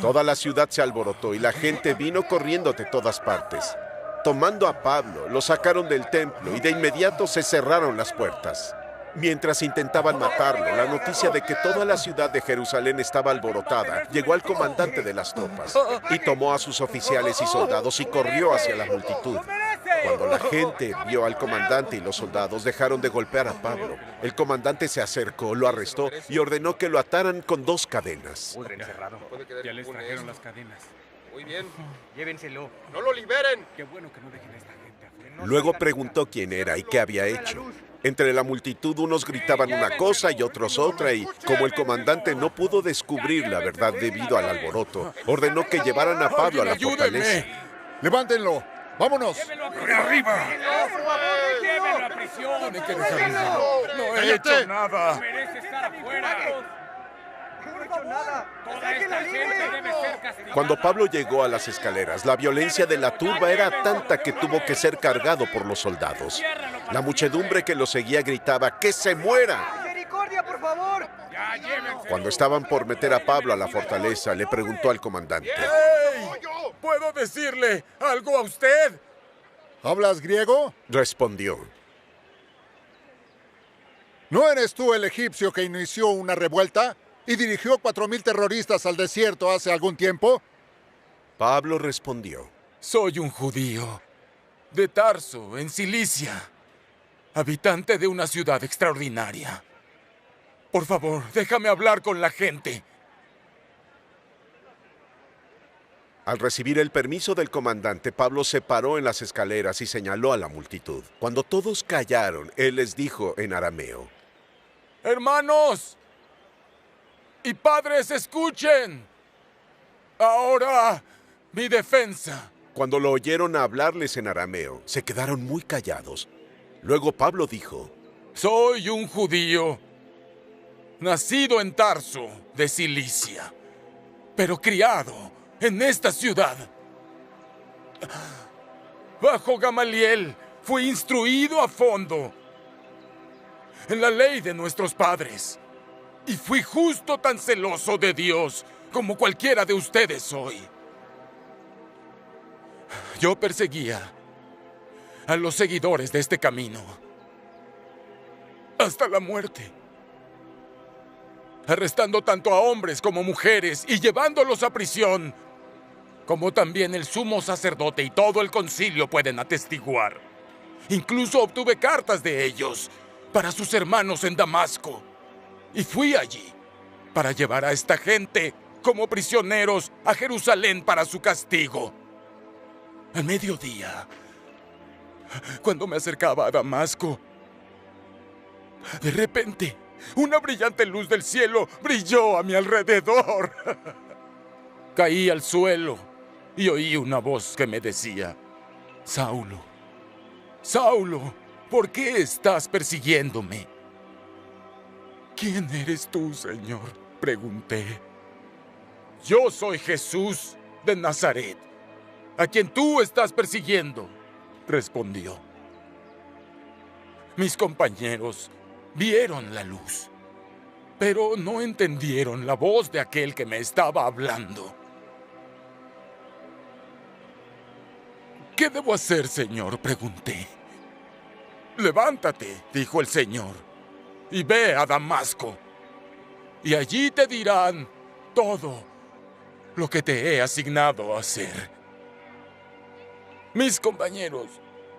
Toda la ciudad se alborotó y la gente vino corriendo de todas partes. Tomando a Pablo, lo sacaron del templo y de inmediato se cerraron las puertas. Mientras intentaban matarlo, la noticia de que toda la ciudad de Jerusalén estaba alborotada llegó al comandante de las tropas y tomó a sus oficiales y soldados y corrió hacia la multitud. Cuando la gente vio al comandante y los soldados dejaron de golpear a Pablo, el comandante se acercó, lo arrestó y ordenó que lo ataran con 2 cadenas. Ya les trajeron las cadenas. Muy bien. Llévenselo. ¡No lo liberen! Qué bueno que no dejen a esta gente afuera. Luego preguntó quién era y qué había hecho. Entre la multitud unos gritaban una cosa y otros otra y, como el comandante no pudo descubrir la verdad debido al alboroto, ordenó que llevaran a Pablo a la fortaleza. ¡Levántenlo! ¡Vámonos! ¡Arriba! ¡Llévenlo a prisión! Tiene que dejarlo. No he hecho nada. ¡Merece estar afuera! ¡No he hecho nada! ¡Toda esta gente debe ser castigada! Cuando Pablo llegó a las escaleras, la violencia de la turba era tanta que tuvo que ser cargado por los soldados. La muchedumbre que lo seguía gritaba: ¡que se muera! ¡Misericordia, por favor! Cuando estaban por meter a Pablo a la fortaleza, le preguntó al comandante: ¡Hey! ¿Puedo decirle algo a usted? ¿Hablas griego? Respondió: ¿No eres tú el egipcio que inició una revuelta y dirigió 4,000 terroristas al desierto hace algún tiempo? Pablo respondió: Soy un judío de Tarso, en Cilicia, habitante de una ciudad extraordinaria. Por favor, déjame hablar con la gente. Al recibir el permiso del comandante, Pablo se paró en las escaleras y señaló a la multitud. Cuando todos callaron, él les dijo en arameo: Hermanos y padres, escuchen. Ahora, mi defensa. Cuando lo oyeron hablarles en arameo, se quedaron muy callados. Luego Pablo dijo: Soy un judío, nacido en Tarso, de Cilicia, pero criado en esta ciudad. Bajo Gamaliel fui instruido a fondo en la ley de nuestros padres y fui justo tan celoso de Dios como cualquiera de ustedes hoy. Yo perseguía a los seguidores de este camino hasta la muerte, arrestando tanto a hombres como mujeres y llevándolos a prisión, como también el sumo sacerdote y todo el concilio pueden atestiguar. Incluso obtuve cartas de ellos para sus hermanos en Damasco, y fui allí para llevar a esta gente como prisioneros a Jerusalén para su castigo. Al mediodía, cuando me acercaba a Damasco, de repente, una brillante luz del cielo brilló a mi alrededor. Caí al suelo y oí una voz que me decía: Saulo, Saulo, ¿por qué estás persiguiéndome? ¿Quién eres tú, Señor?, pregunté. Yo soy Jesús de Nazaret, a quien tú estás persiguiendo, respondió. Mis compañeros vieron la luz, pero no entendieron la voz de aquel que me estaba hablando. ¿Qué debo hacer, Señor?, pregunté. Levántate, dijo el Señor, y ve a Damasco, y allí te dirán todo lo que te he asignado a hacer. Mis compañeros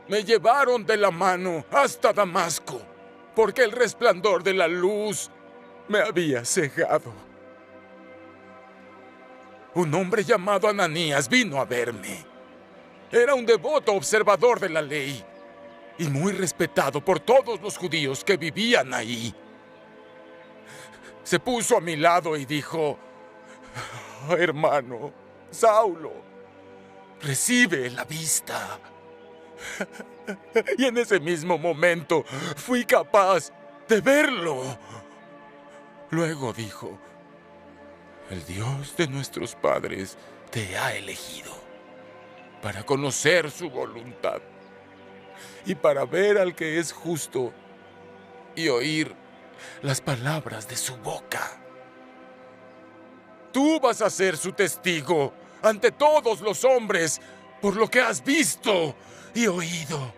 me llevaron de la mano hasta Damasco, porque el resplandor de la luz me había cegado. un hombre llamado Ananías vino a verme. Era un devoto observador de la ley y muy respetado por todos los judíos que vivían ahí. Se puso a mi lado y dijo: hermano, Saulo, recibe la vista. Y en ese mismo momento fui capaz de verlo. Luego dijo: el Dios de nuestros padres te ha elegido para conocer su voluntad y para ver al que es justo y oír las palabras de su boca. Tú vas a ser su testigo ante todos los hombres por lo que has visto y oído.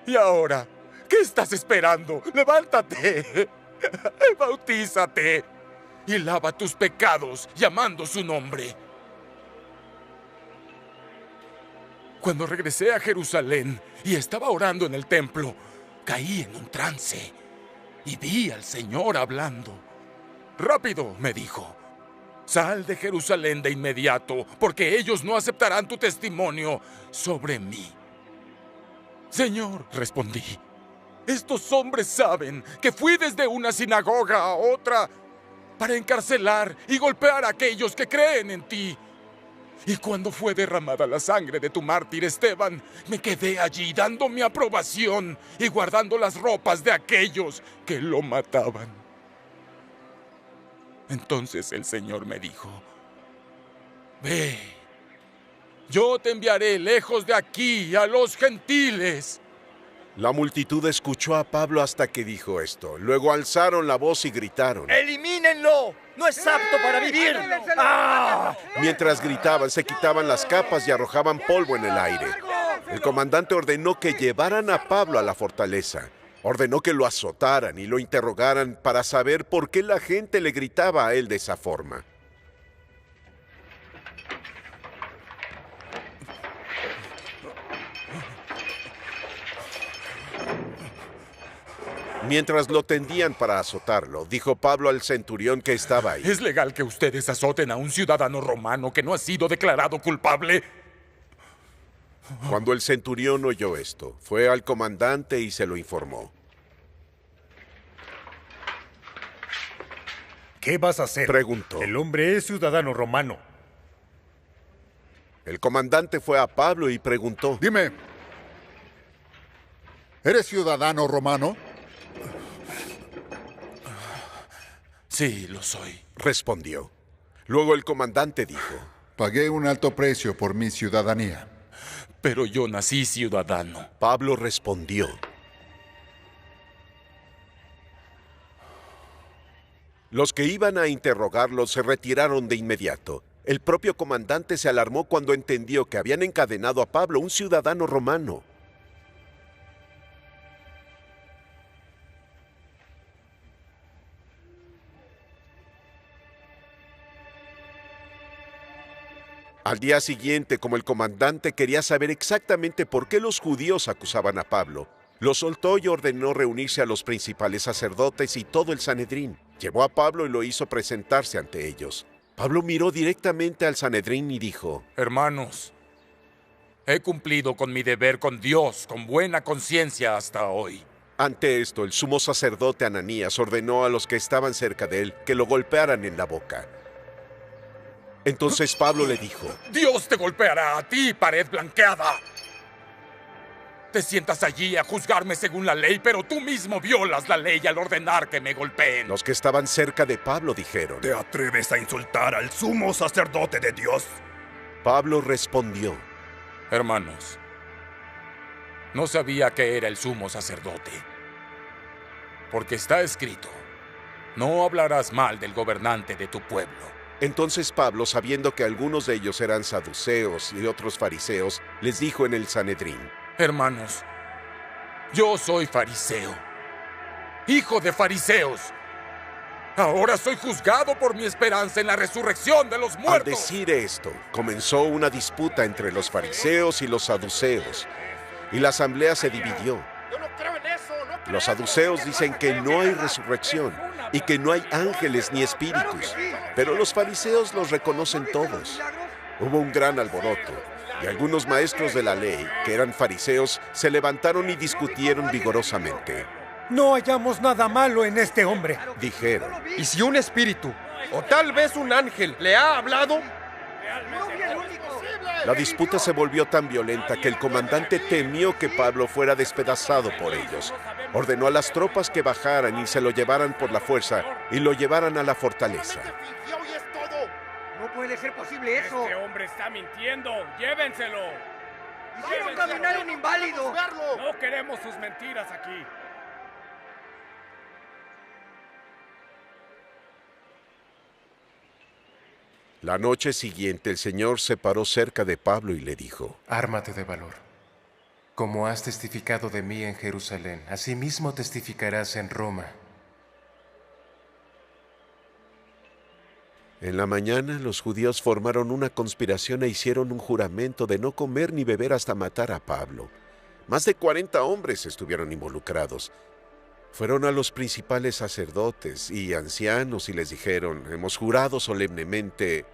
Y ahora, ¿qué estás esperando? ¡Levántate! ¡Bautízate! Y lava tus pecados llamando su nombre. Cuando regresé a Jerusalén y estaba orando en el templo, caí en un trance y vi al Señor hablando. «Rápido», me dijo, «sal de Jerusalén de inmediato, porque ellos no aceptarán tu testimonio sobre mí». «Señor», respondí, «estos hombres saben que fui desde una sinagoga a otra para encarcelar y golpear a aquellos que creen en ti. Y cuando fue derramada la sangre de tu mártir Esteban, me quedé allí dando mi aprobación y guardando las ropas de aquellos que lo mataban». Entonces el Señor me dijo: «Ve, yo te enviaré lejos de aquí a los gentiles». La multitud escuchó a Pablo hasta que dijo esto. Luego alzaron la voz y gritaron: ¡elimínenlo! ¡No es apto para vivir! ¡Ah! Mientras gritaban, se quitaban las capas y arrojaban polvo en el aire. El comandante ordenó que llevaran a Pablo a la fortaleza. Ordenó que lo azotaran y lo interrogaran para saber por qué la gente le gritaba a él de esa forma. Mientras lo tendían para azotarlo, dijo Pablo al centurión que estaba ahí: ¿es legal que ustedes azoten a un ciudadano romano que no ha sido declarado culpable? Cuando el centurión oyó esto, fue al comandante y se lo informó. ¿Qué vas a hacer?, preguntó. El hombre es ciudadano romano. El comandante fue a Pablo y preguntó: dime, ¿eres ciudadano romano? Sí, lo soy, respondió. Luego el comandante dijo: pagué un alto precio por mi ciudadanía. Pero yo nací ciudadano. Pablo respondió: los que iban a interrogarlo se retiraron de inmediato. El propio comandante se alarmó cuando entendió que habían encadenado a Pablo, un ciudadano romano. Al día siguiente, como el comandante quería saber exactamente por qué los judíos acusaban a Pablo, lo soltó y ordenó reunirse a los principales sacerdotes y todo el Sanedrín. Llevó a Pablo y lo hizo presentarse ante ellos. Pablo miró directamente al Sanedrín y dijo: hermanos, he cumplido con mi deber con Dios con buena conciencia hasta hoy. Ante esto, el sumo sacerdote Ananías ordenó a los que estaban cerca de él que lo golpearan en la boca. Entonces Pablo le dijo: Dios te golpeará a ti, pared blanqueada. Te sientas allí a juzgarme según la ley, pero tú mismo violas la ley al ordenar que me golpeen. Los que estaban cerca de Pablo dijeron: ¿te atreves a insultar al sumo sacerdote de Dios? Pablo respondió: hermanos, no sabía que era el sumo sacerdote, porque está escrito: no hablarás mal del gobernante de tu pueblo. Entonces Pablo, sabiendo que algunos de ellos eran saduceos y otros fariseos, les dijo en el Sanedrín: hermanos, yo soy fariseo, hijo de fariseos. Ahora soy juzgado por mi esperanza en la resurrección de los muertos. Al decir esto, comenzó una disputa entre los fariseos y los saduceos, y la asamblea se dividió. Los saduceos dicen que no hay resurrección y que no hay ángeles ni espíritus. Pero los fariseos los reconocen todos. Hubo un gran alboroto, y algunos maestros de la ley, que eran fariseos, se levantaron y discutieron vigorosamente. No hallamos nada malo en este hombre. Dijeron: ¿y si un espíritu, o tal vez un ángel, le ha hablado? La disputa se volvió tan violenta que el comandante temió que Pablo fuera despedazado por ellos. Ordenó a las tropas que bajaran y se lo llevaran por la fuerza y lo llevaran a la fortaleza. No puede ser posible eso. Este hombre está mintiendo. ¡Llévenselo! ¡Hicieron caminar un inválido! No queremos sus mentiras aquí. La noche siguiente el Señor se paró cerca de Pablo y le dijo: Ármate de valor. Como has testificado de mí en Jerusalén, asimismo testificarás en Roma. En la mañana los judíos formaron una conspiración e hicieron un juramento de no comer ni beber hasta matar a Pablo. Más de 40 hombres estuvieron involucrados. Fueron a los principales sacerdotes y ancianos y les dijeron: hemos jurado solemnemente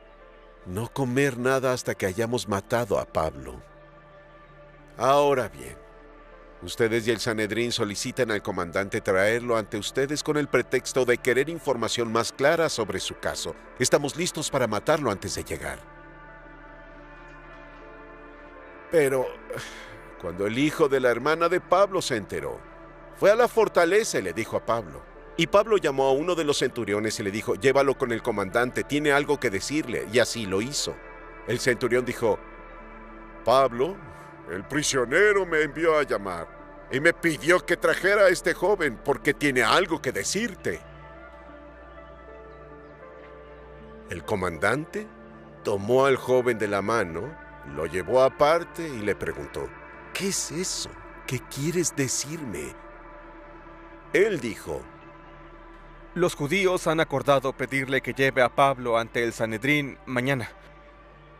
no comer nada hasta que hayamos matado a Pablo. Ahora bien, ustedes y el Sanedrín solicitan al comandante traerlo ante ustedes con el pretexto de querer información más clara sobre su caso. Estamos listos para matarlo antes de llegar. Pero cuando el hijo de la hermana de Pablo se enteró, fue a la fortaleza y le dijo a Pablo. Y Pablo llamó a uno de los centuriones y le dijo: llévalo con el comandante, tiene algo que decirle. Y así lo hizo. El centurión dijo: Pablo, el prisionero me envió a llamar y me pidió que trajera a este joven porque tiene algo que decirte. El comandante tomó al joven de la mano, lo llevó aparte y le preguntó: ¿qué es eso? ¿Qué quieres decirme? Él dijo: los judíos han acordado pedirle que lleve a Pablo ante el Sanedrín mañana,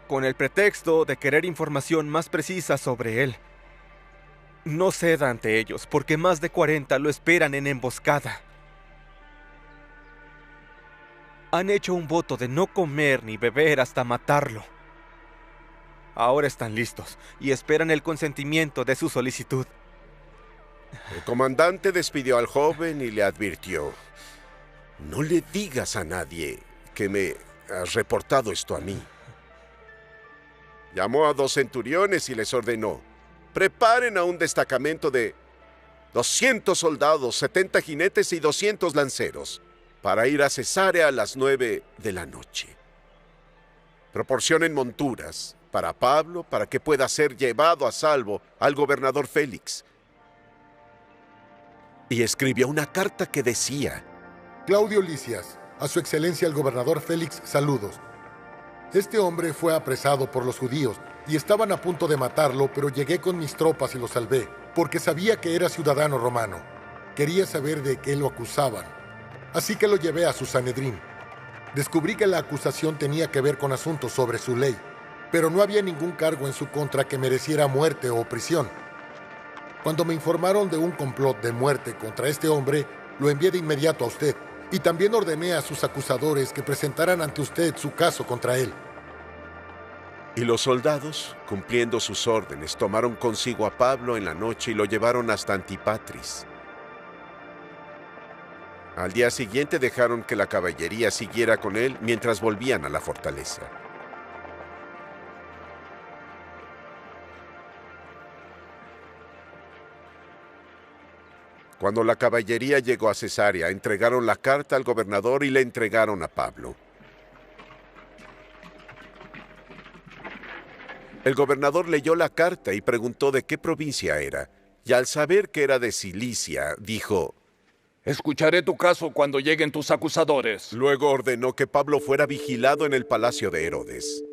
con el pretexto de querer información más precisa sobre él. No ceda ante ellos, porque más de 40 lo esperan en emboscada. Han hecho un voto de no comer ni beber hasta matarlo. Ahora están listos y esperan el consentimiento de su solicitud. El comandante despidió al joven y le advirtió: no le digas a nadie que me has reportado esto a mí. Llamó a 2 centuriones y les ordenó: preparen a un destacamento de 200 soldados, 70 jinetes y 200 lanceros para ir a Cesarea a las 9 de la noche. Proporcionen monturas para Pablo para que pueda ser llevado a salvo al gobernador Félix. Y escribió una carta que decía: Claudio Lisias, a su excelencia el gobernador Félix, saludos. Este hombre fue apresado por los judíos y estaban a punto de matarlo, pero llegué con mis tropas y lo salvé, porque sabía que era ciudadano romano. Quería saber de qué lo acusaban, así que lo llevé a su Sanedrín. Descubrí que la acusación tenía que ver con asuntos sobre su ley, pero no había ningún cargo en su contra que mereciera muerte o prisión. Cuando me informaron de un complot de muerte contra este hombre, lo envié de inmediato a usted, y también ordené a sus acusadores que presentaran ante usted su caso contra él. Y los soldados, cumpliendo sus órdenes, tomaron consigo a Pablo en la noche y lo llevaron hasta Antipatris. Al día siguiente dejaron que la caballería siguiera con él mientras volvían a la fortaleza. Cuando la caballería llegó a Cesarea, entregaron la carta al gobernador y le entregaron a Pablo. El gobernador leyó la carta y preguntó de qué provincia era, y al saber que era de Cilicia, dijo: escucharé tu caso cuando lleguen tus acusadores. Luego ordenó que Pablo fuera vigilado en el palacio de Herodes.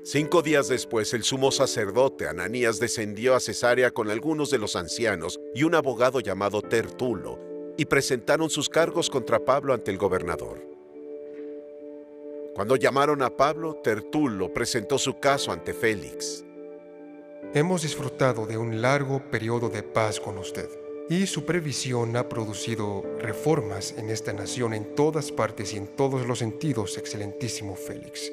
Cinco días después, el sumo sacerdote Ananías descendió a Cesarea con algunos de los ancianos y un abogado llamado Tertulo, y presentaron sus cargos contra Pablo ante el gobernador. Cuando llamaron a Pablo, Tertulo presentó su caso ante Félix. Hemos disfrutado de un largo periodo de paz con usted. Y su previsión ha producido reformas en esta nación en todas partes y en todos los sentidos, excelentísimo Félix.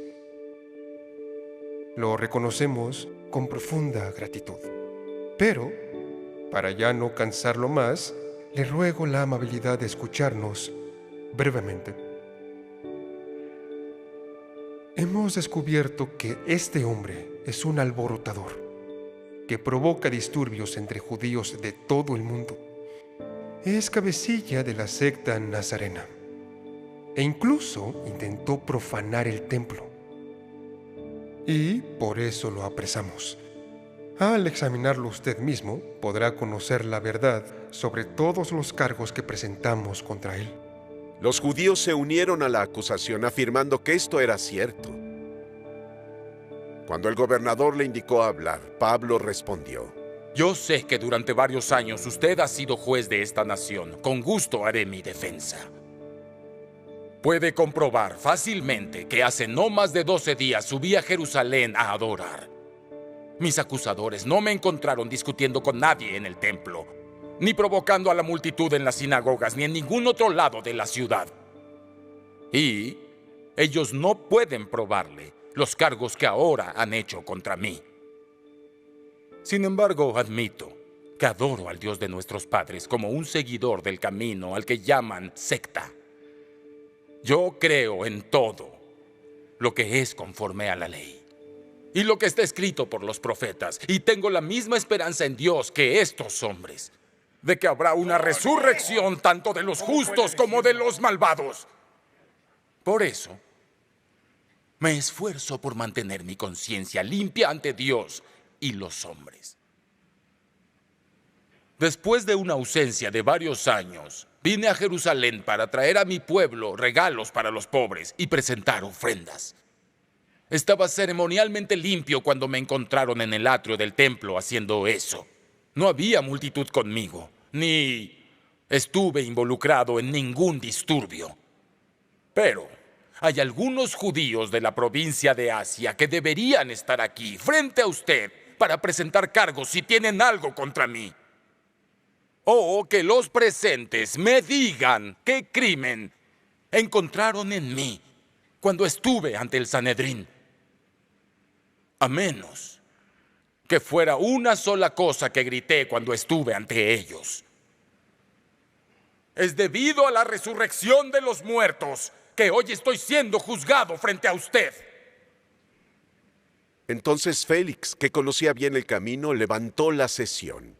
Lo reconocemos con profunda gratitud. Pero, para ya no cansarlo más, le ruego la amabilidad de escucharnos brevemente. Hemos descubierto que este hombre es un alborotador que provoca disturbios entre judíos de todo el mundo. Es cabecilla de la secta nazarena e incluso intentó profanar el templo. Y por eso lo apresamos. Al examinarlo usted mismo, podrá conocer la verdad sobre todos los cargos que presentamos contra él. Los judíos se unieron a la acusación afirmando que esto era cierto. Cuando el gobernador le indicó hablar, Pablo respondió: Yo sé que durante varios años usted ha sido juez de esta nación. Con gusto haré mi defensa. Puede comprobar fácilmente que hace no más de 12 días subí a Jerusalén a adorar. Mis acusadores no me encontraron discutiendo con nadie en el templo, ni provocando a la multitud en las sinagogas, ni en ningún otro lado de la ciudad. Y ellos no pueden probarle los cargos que ahora han hecho contra mí. Sin embargo, admito que adoro al Dios de nuestros padres como un seguidor del camino al que llaman secta. Yo creo en todo lo que es conforme a la ley y lo que está escrito por los profetas, y tengo la misma esperanza en Dios que estos hombres, de que habrá una resurrección tanto de los justos como de los malvados. Por eso, me esfuerzo por mantener mi conciencia limpia ante Dios y los hombres. Después de una ausencia de varios años, vine a Jerusalén para traer a mi pueblo regalos para los pobres y presentar ofrendas. Estaba ceremonialmente limpio cuando me encontraron en el atrio del templo haciendo eso. No había multitud conmigo, ni estuve involucrado en ningún disturbio. Pero hay algunos judíos de la provincia de Asia que deberían estar aquí, frente a usted, para presentar cargos si tienen algo contra mí. O que los presentes me digan qué crimen encontraron en mí cuando estuve ante el Sanedrín. A menos que fuera una sola cosa que grité cuando estuve ante ellos. Es debido a la resurrección de los muertos que hoy estoy siendo juzgado frente a usted. Entonces Félix, que conocía bien el camino, levantó la sesión.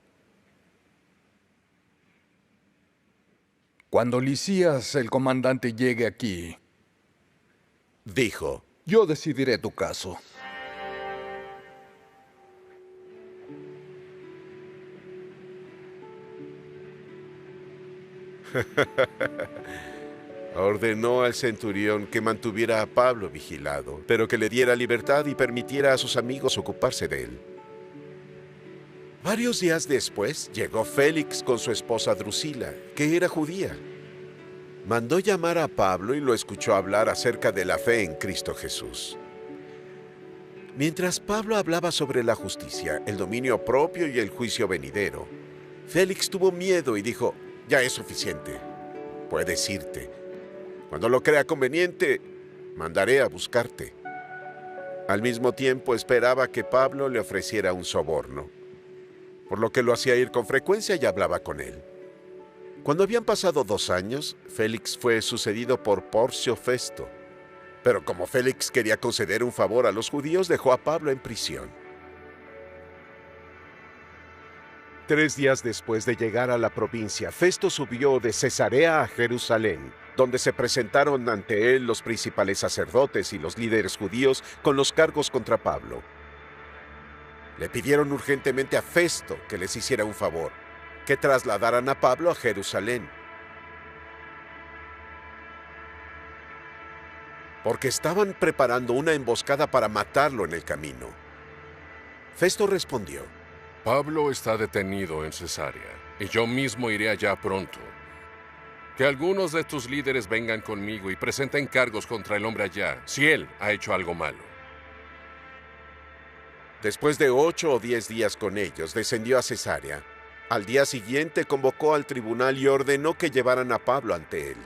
Cuando Lisías, el comandante, llegue aquí, dijo, yo decidiré tu caso. Ordenó al centurión que mantuviera a Pablo vigilado, pero que le diera libertad y permitiera a sus amigos ocuparse de él. Varios días después, llegó Félix con su esposa Drusila, que era judía. Mandó llamar a Pablo y lo escuchó hablar acerca de la fe en Cristo Jesús. Mientras Pablo hablaba sobre la justicia, el dominio propio y el juicio venidero, Félix tuvo miedo y dijo, ya es suficiente. Puedes irte. Cuando lo crea conveniente, mandaré a buscarte. Al mismo tiempo esperaba que Pablo le ofreciera un soborno, por lo que lo hacía ir con frecuencia y hablaba con él. Cuando habían pasado 2 años, Félix fue sucedido por Porcio Festo. Pero como Félix quería conceder un favor a los judíos, dejó a Pablo en prisión. 3 días después de llegar a la provincia, Festo subió de Cesarea a Jerusalén, donde se presentaron ante él los principales sacerdotes y los líderes judíos con los cargos contra Pablo. Le pidieron urgentemente a Festo que les hiciera un favor, que trasladaran a Pablo a Jerusalén, porque estaban preparando una emboscada para matarlo en el camino. Festo respondió, Pablo está detenido en Cesarea, y yo mismo iré allá pronto. Que algunos de tus líderes vengan conmigo y presenten cargos contra el hombre allá, si él ha hecho algo malo. Después de 8 o 10 días con ellos, descendió a Cesarea. Al día siguiente convocó al tribunal y ordenó que llevaran a Pablo ante él.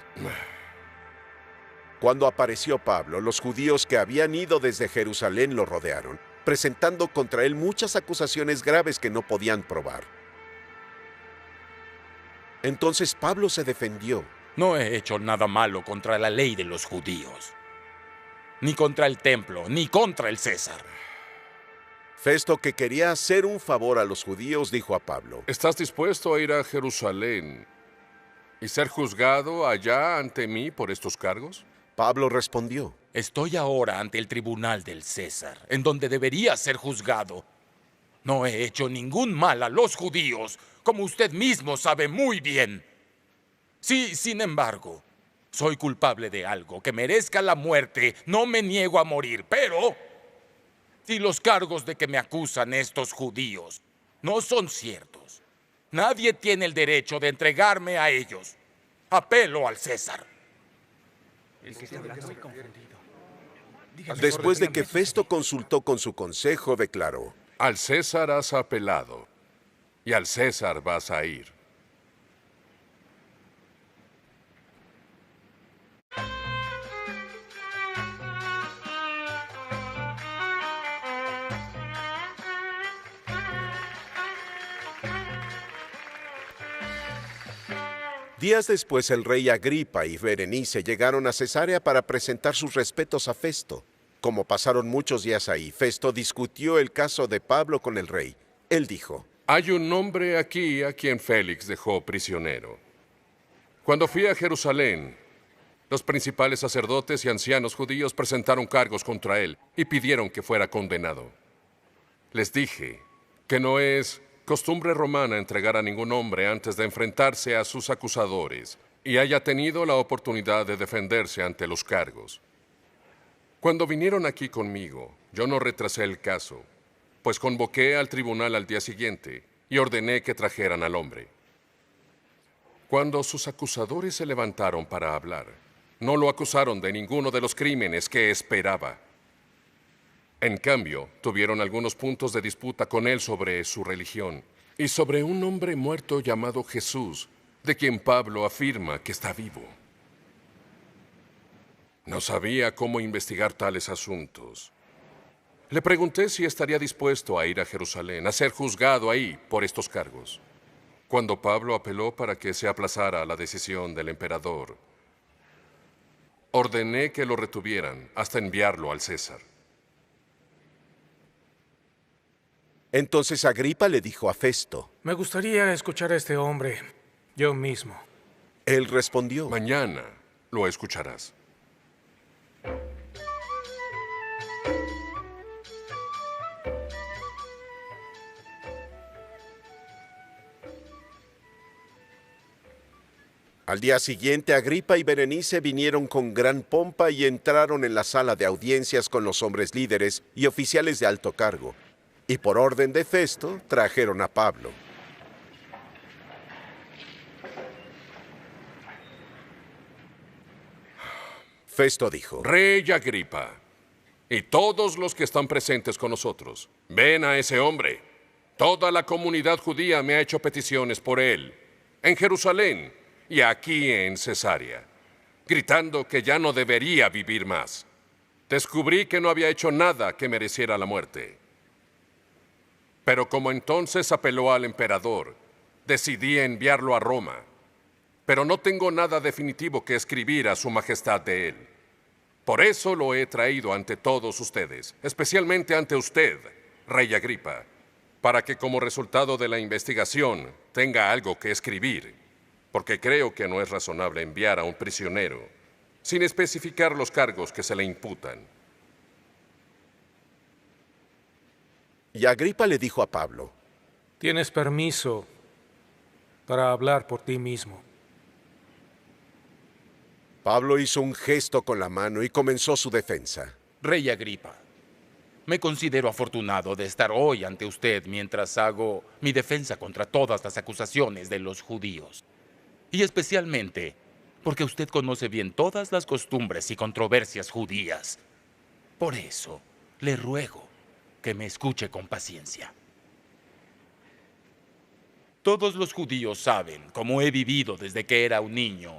Cuando apareció Pablo, los judíos que habían ido desde Jerusalén lo rodearon, presentando contra él muchas acusaciones graves que no podían probar. Entonces Pablo se defendió. No he hecho nada malo contra la ley de los judíos, ni contra el templo, ni contra el César. Festo, que quería hacer un favor a los judíos, dijo a Pablo: ¿Estás dispuesto a ir a Jerusalén y ser juzgado allá ante mí por estos cargos? Pablo respondió: Estoy ahora ante el tribunal del César, en donde debería ser juzgado. No he hecho ningún mal a los judíos, como usted mismo sabe muy bien. Si, sin embargo, soy culpable de algo que merezca la muerte, no me niego a morir, pero si los cargos de que me acusan estos judíos no son ciertos, nadie tiene el derecho de entregarme a ellos. Apelo al César. Después de que Festo consultó con su consejo, declaró: Al César has apelado, y al César vas a ir. Días después, el rey Agripa y Berenice llegaron a Cesarea para presentar sus respetos a Festo. Como pasaron muchos días ahí, Festo discutió el caso de Pablo con el rey. Él dijo: Hay un hombre aquí a quien Félix dejó prisionero. Cuando fui a Jerusalén, los principales sacerdotes y ancianos judíos presentaron cargos contra él y pidieron que fuera condenado. Les dije que no es costumbre romana entregar a ningún hombre antes de enfrentarse a sus acusadores y haya tenido la oportunidad de defenderse ante los cargos. Cuando vinieron aquí conmigo, yo no retrasé el caso, pues convoqué al tribunal al día siguiente y ordené que trajeran al hombre. Cuando sus acusadores se levantaron para hablar, no lo acusaron de ninguno de los crímenes que esperaba. En cambio, tuvieron algunos puntos de disputa con él sobre su religión y sobre un hombre muerto llamado Jesús, de quien Pablo afirma que está vivo. No sabía cómo investigar tales asuntos. Le pregunté si estaría dispuesto a ir a Jerusalén, a ser juzgado ahí por estos cargos. Cuando Pablo apeló para que se aplazara la decisión del emperador, ordené que lo retuvieran hasta enviarlo al César. Entonces Agripa le dijo a Festo: Me gustaría escuchar a este hombre yo mismo. Él respondió: Mañana lo escucharás. Al día siguiente, Agripa y Berenice vinieron con gran pompa y entraron en la sala de audiencias con los hombres líderes y oficiales de alto cargo. Y por orden de Festo, trajeron a Pablo. Festo dijo: Rey Agripa, y todos los que están presentes con nosotros, ven a ese hombre. Toda la comunidad judía me ha hecho peticiones por él, en Jerusalén y aquí en Cesarea, gritando que ya no debería vivir más. Descubrí que no había hecho nada que mereciera la muerte. Pero como entonces apeló al emperador, decidí enviarlo a Roma. Pero no tengo nada definitivo que escribir a su majestad de él. Por eso lo he traído ante todos ustedes, especialmente ante usted, Rey Agripa, para que como resultado de la investigación tenga algo que escribir, porque creo que no es razonable enviar a un prisionero sin especificar los cargos que se le imputan. Y Agripa le dijo a Pablo: Tienes permiso para hablar por ti mismo. Pablo hizo un gesto con la mano y comenzó su defensa. Rey Agripa, me considero afortunado de estar hoy ante usted mientras hago mi defensa contra todas las acusaciones de los judíos. Y especialmente porque usted conoce bien todas las costumbres y controversias judías. Por eso, le ruego que me escuche con paciencia. Todos los judíos saben cómo he vivido desde que era un niño,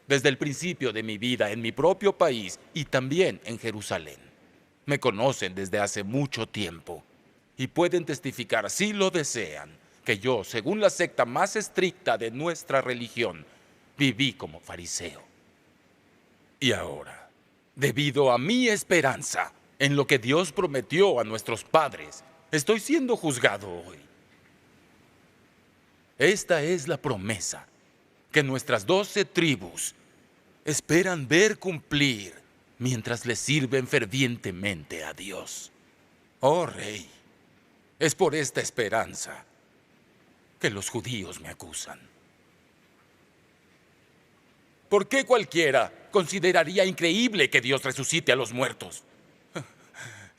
desde el principio de mi vida en mi propio país y también en Jerusalén. Me conocen desde hace mucho tiempo y pueden testificar, si lo desean, que yo, según la secta más estricta de nuestra religión, viví como fariseo. Y ahora, debido a mi esperanza en lo que Dios prometió a nuestros padres, estoy siendo juzgado hoy. Esta es la promesa que nuestras 12 tribus esperan ver cumplir mientras le sirven fervientemente a Dios. Oh Rey, es por esta esperanza que los judíos me acusan. ¿Por qué cualquiera consideraría increíble que Dios resucite a los muertos?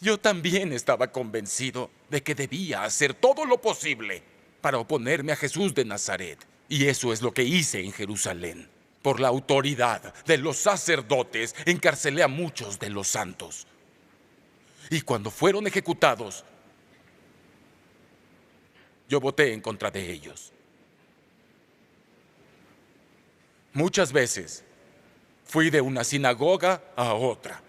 Yo también estaba convencido de que debía hacer todo lo posible para oponerme a Jesús de Nazaret. Y eso es lo que hice en Jerusalén. Por la autoridad de los sacerdotes, encarcelé a muchos de los santos. Y cuando fueron ejecutados, yo voté en contra de ellos. Muchas veces fui de una sinagoga a otra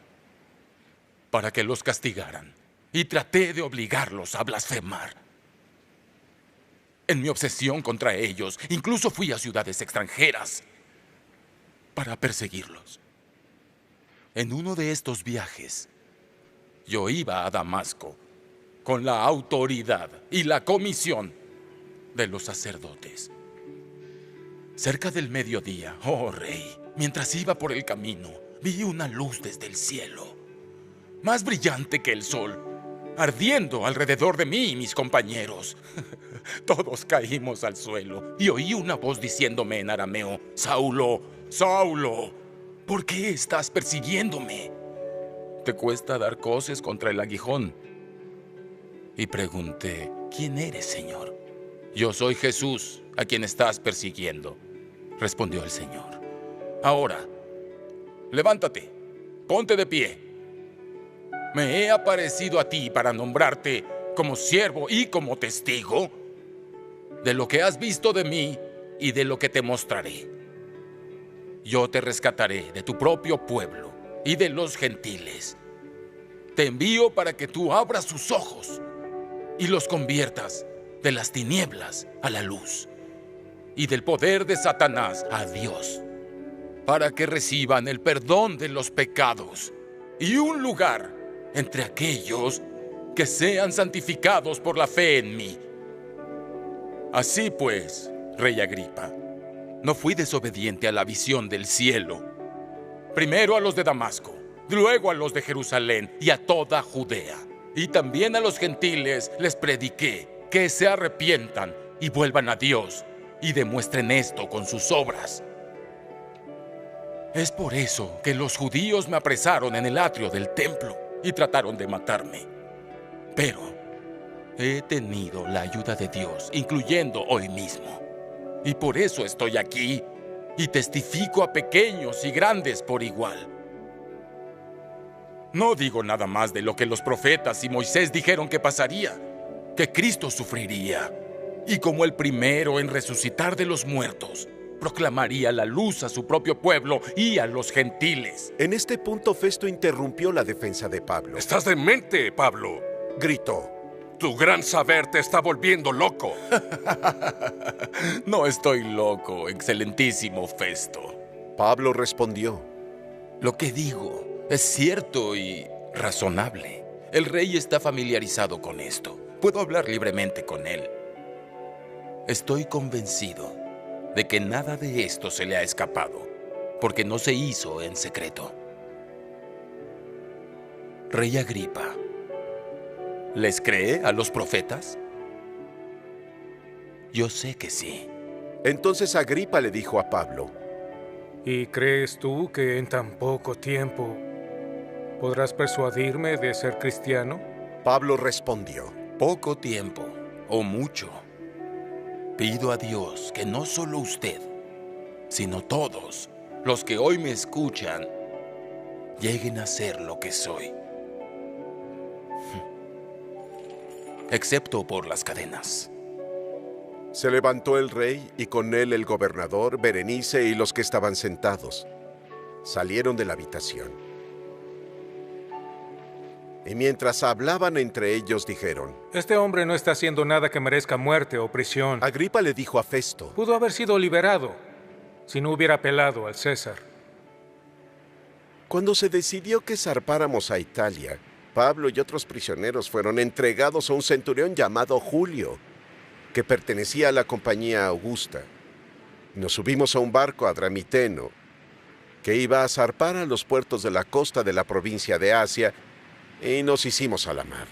para que los castigaran y traté de obligarlos a blasfemar. En mi obsesión contra ellos, incluso fui a ciudades extranjeras para perseguirlos. En uno de estos viajes, yo iba a Damasco con la autoridad y la comisión de los sacerdotes. Cerca del mediodía, oh Rey, mientras iba por el camino, vi una luz desde el cielo, más brillante que el sol, ardiendo alrededor de mí y mis compañeros. Todos caímos al suelo y oí una voz diciéndome en arameo: Saulo, Saulo, ¿por qué estás persiguiéndome? ¿Te cuesta dar coces contra el aguijón? Y pregunté: ¿quién eres, Señor? Yo soy Jesús, a quien estás persiguiendo, respondió el Señor. Ahora, levántate, ponte de pie. Me he aparecido a ti para nombrarte como siervo y como testigo de lo que has visto de mí y de lo que te mostraré. Yo te rescataré de tu propio pueblo y de los gentiles. Te envío para que tú abras sus ojos y los conviertas de las tinieblas a la luz y del poder de Satanás a Dios, para que reciban el perdón de los pecados y un lugar entre aquellos que sean santificados por la fe en mí. Así pues, Rey Agripa, no fui desobediente a la visión del cielo. Primero a los de Damasco, luego a los de Jerusalén y a toda Judea. Y también a los gentiles les prediqué que se arrepientan y vuelvan a Dios y demuestren esto con sus obras. Es por eso que los judíos me apresaron en el atrio del templo y trataron de matarme. Pero he tenido la ayuda de Dios, incluyendo hoy mismo. Y por eso estoy aquí y testifico a pequeños y grandes por igual. No digo nada más de lo que los profetas y Moisés dijeron que pasaría, que Cristo sufriría, y como el primero en resucitar de los muertos, proclamaría la luz a su propio pueblo y a los gentiles. En este punto Festo interrumpió la defensa de Pablo. ¡Estás demente, Pablo!, gritó. Tu gran saber te está volviendo loco. No estoy loco, excelentísimo Festo. Pablo respondió: lo que digo es cierto y razonable. El rey está familiarizado con esto. Puedo hablar libremente con él. Estoy convencido de que nada de esto se le ha escapado, porque no se hizo en secreto. Rey Agripa, ¿les cree a los profetas? Yo sé que sí. Entonces Agripa le dijo a Pablo: ¿y crees tú que en tan poco tiempo podrás persuadirme de ser cristiano? Pablo respondió: poco tiempo o mucho. Pido a Dios que no solo usted, sino todos los que hoy me escuchan, lleguen a ser lo que soy. Excepto por las cadenas. Se levantó el rey y con él el gobernador, Berenice y los que estaban sentados. Salieron de la habitación. Y mientras hablaban entre ellos, dijeron: Este hombre no está haciendo nada que merezca muerte o prisión. Agripa le dijo a Festo: Pudo haber sido liberado si no hubiera apelado al César. Cuando se decidió que zarpáramos a Italia, Pablo y otros prisioneros fueron entregados a un centurión llamado Julio, que pertenecía a la compañía Augusta. Nos subimos a un barco adramiteno que iba a zarpar a los puertos de la costa de la provincia de Asia y nos hicimos a la mar.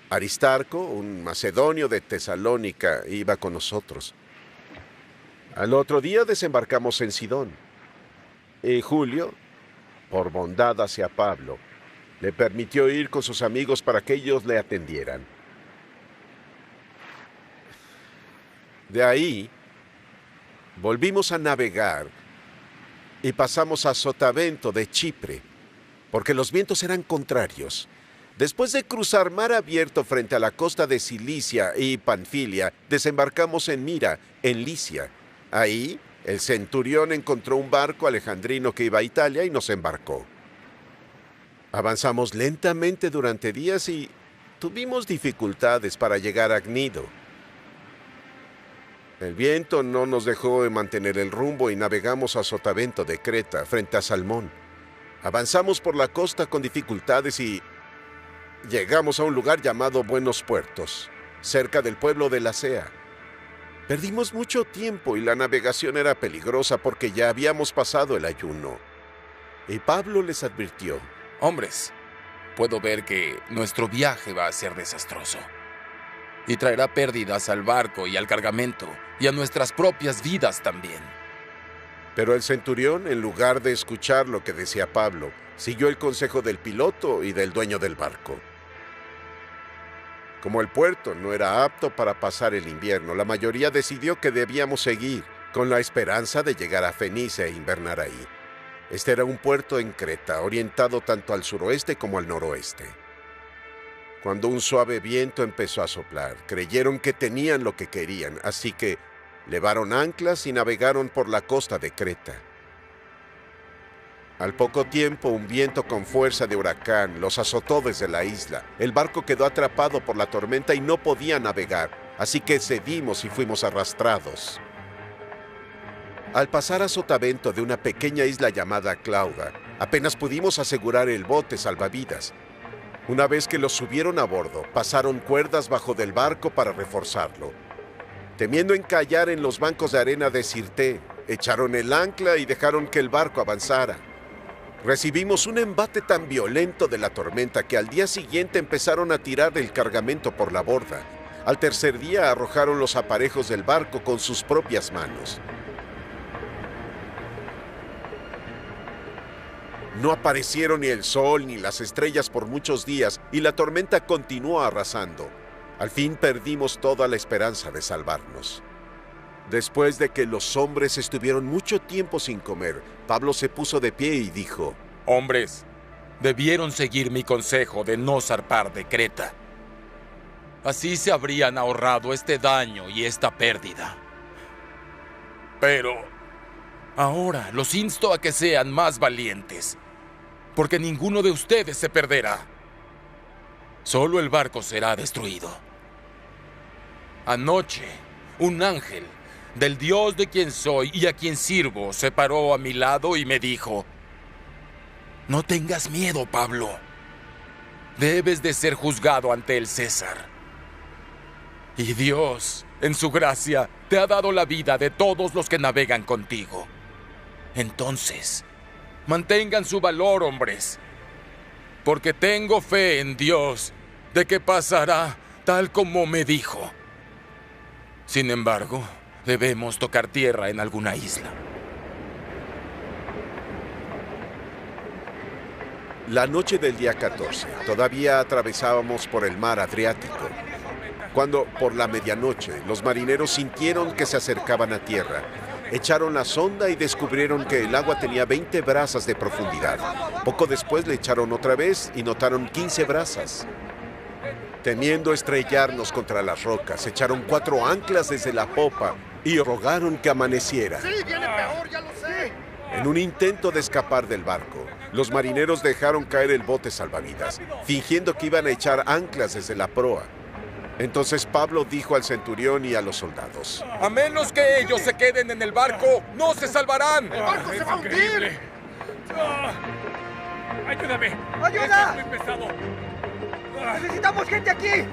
Aristarco, un macedonio de Tesalónica, iba con nosotros. Al otro día desembarcamos en Sidón y Julio, por bondad hacia Pablo, le permitió ir con sus amigos para que ellos le atendieran. De ahí, volvimos a navegar y pasamos a Sotavento de Chipre, porque los vientos eran contrarios. Después de cruzar mar abierto frente a la costa de Cilicia y Panfilia, desembarcamos en Mira, en Licia. Ahí, el centurión encontró un barco alejandrino que iba a Italia y nos embarcó. Avanzamos lentamente durante días y tuvimos dificultades para llegar a Gnido. El viento no nos dejó de mantener el rumbo y navegamos a Sotavento de Creta, frente a Salmón. Avanzamos por la costa con dificultades y llegamos a un lugar llamado Buenos Puertos, cerca del pueblo de Lasea. Perdimos mucho tiempo y la navegación era peligrosa porque ya habíamos pasado el ayuno. Y Pablo les advirtió: Hombres, puedo ver que nuestro viaje va a ser desastroso y traerá pérdidas al barco y al cargamento y a nuestras propias vidas también. Pero el centurión, en lugar de escuchar lo que decía Pablo, siguió el consejo del piloto y del dueño del barco. Como el puerto no era apto para pasar el invierno, la mayoría decidió que debíamos seguir, con la esperanza de llegar a Fenice e invernar ahí. Este era un puerto en Creta, orientado tanto al suroeste como al noroeste. Cuando un suave viento empezó a soplar, creyeron que tenían lo que querían, así que levaron anclas y navegaron por la costa de Creta. Al poco tiempo, un viento con fuerza de huracán los azotó desde la isla. El barco quedó atrapado por la tormenta y no podía navegar, así que cedimos y fuimos arrastrados. Al pasar a sotavento de una pequeña isla llamada Clauda, apenas pudimos asegurar el bote salvavidas. Una vez que lo subieron a bordo, pasaron cuerdas bajo del barco para reforzarlo. Temiendo encallar en los bancos de arena de Sirte, echaron el ancla y dejaron que el barco avanzara. Recibimos un embate tan violento de la tormenta que al día siguiente empezaron a tirar el cargamento por la borda. Al tercer día arrojaron los aparejos del barco con sus propias manos. No aparecieron ni el sol ni las estrellas por muchos días y la tormenta continuó arrasando. Al fin perdimos toda la esperanza de salvarnos. Después de que los hombres estuvieron mucho tiempo sin comer, Pablo se puso de pie y dijo: Hombres, debieron seguir mi consejo de no zarpar de Creta. Así se habrían ahorrado este daño y esta pérdida. Pero ahora los insto a que sean más valientes, porque ninguno de ustedes se perderá. Solo el barco será destruido. Anoche, un ángel del Dios de quien soy y a quien sirvo se paró a mi lado y me dijo: No tengas miedo, Pablo. Debes de ser juzgado ante el César. Y Dios, en su gracia, te ha dado la vida de todos los que navegan contigo. Entonces, mantengan su valor, hombres, porque tengo fe en Dios de que pasará tal como me dijo. Sin embargo, debemos tocar tierra en alguna isla. La noche del día 14, todavía atravesábamos por el mar Adriático, cuando, por la medianoche, los marineros sintieron que se acercaban a tierra. Echaron la sonda y descubrieron que el agua tenía 20 brazas de profundidad. Poco después le echaron otra vez y notaron 15 brazas. Temiendo estrellarnos contra las rocas, echaron 4 anclas desde la popa y rogaron que amaneciera. Sí, viene peor, ya lo sé. En un intento de escapar del barco, los marineros dejaron caer el bote salvavidas, fingiendo que iban a echar anclas desde la proa. Entonces Pablo dijo al centurión y a los soldados: A menos que ellos se queden en el barco, no se salvarán. ¡El barco se va a hundir! ¡Ayúdame! ¡Ayuda! Esto es muy pesado. ¡Necesitamos gente aquí!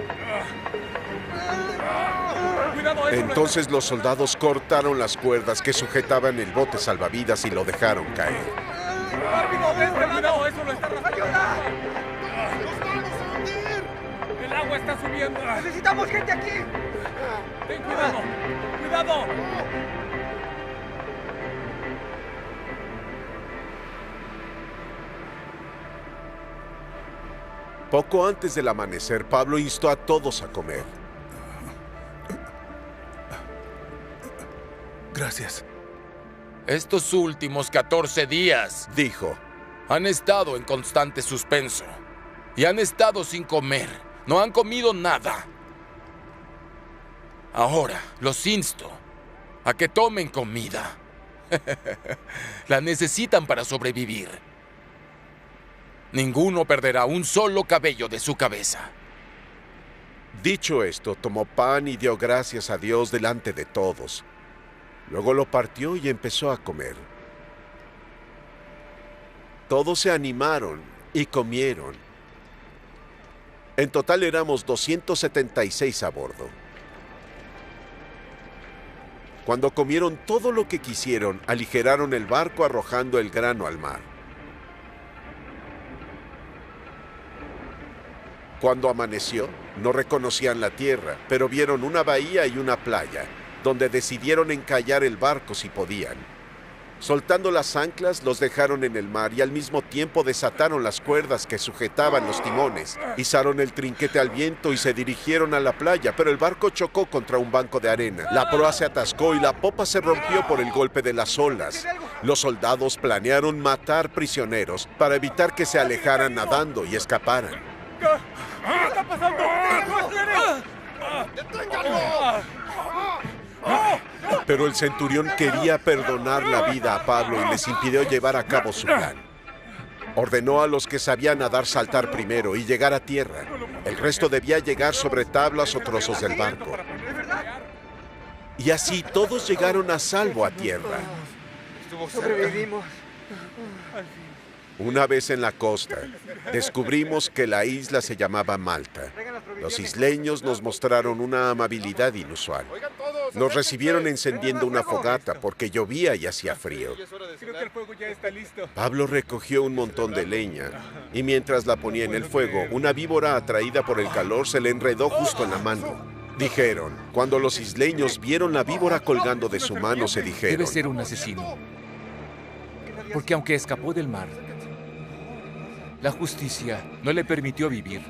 Cuidado, eso Entonces los soldados cortaron las cuerdas que sujetaban el bote salvavidas y lo dejaron caer. ¡Rápido, de este lado! ¡Eso lo está arrastrando! ¡Ayuda! ¡Nos vamos a hundir! ¡El agua está subiendo! ¡Necesitamos gente aquí! ¡Ten cuidado! ¡Cuidado! Poco antes del amanecer, Pablo instó a todos a comer. Gracias. Estos últimos 14 días, dijo, han estado en constante suspenso y han estado sin comer. No han comido nada. Ahora los insto a que tomen comida. La necesitan para sobrevivir. Ninguno perderá un solo cabello de su cabeza. Dicho esto, tomó pan y dio gracias a Dios delante de todos. Luego lo partió y empezó a comer. Todos se animaron y comieron. En total éramos 276 a bordo. Cuando comieron todo lo que quisieron, aligeraron el barco arrojando el grano al mar. Cuando amaneció, no reconocían la tierra, pero vieron una bahía y una playa, donde decidieron encallar el barco si podían. Soltando las anclas, los dejaron en el mar y al mismo tiempo desataron las cuerdas que sujetaban los timones. Izaron el trinquete al viento y se dirigieron a la playa, pero el barco chocó contra un banco de arena. La proa se atascó y la popa se rompió por el golpe de las olas. Los soldados planearon matar prisioneros para evitar que se alejaran nadando y escaparan. ¿Qué está pasando? ¡Deténganlo! Pero el centurión quería perdonar la vida a Pablo y les impidió llevar a cabo su plan. Ordenó a los que sabían nadar saltar primero y llegar a tierra. El resto debía llegar sobre tablas o trozos del barco. Y así todos llegaron a salvo a tierra. Sobrevivimos. Una vez en la costa, descubrimos que la isla se llamaba Malta. Los isleños nos mostraron una amabilidad inusual. Nos recibieron encendiendo una fogata porque llovía y hacía frío. Creo que el fuego ya está listo. Pablo recogió un montón de leña y mientras la ponía en el fuego, una víbora atraída por el calor se le enredó justo en la mano. Dijeron, cuando los isleños vieron la víbora colgando de su mano, se dijeron: debe ser un asesino. Porque aunque escapó del mar, la justicia no le permitió vivir.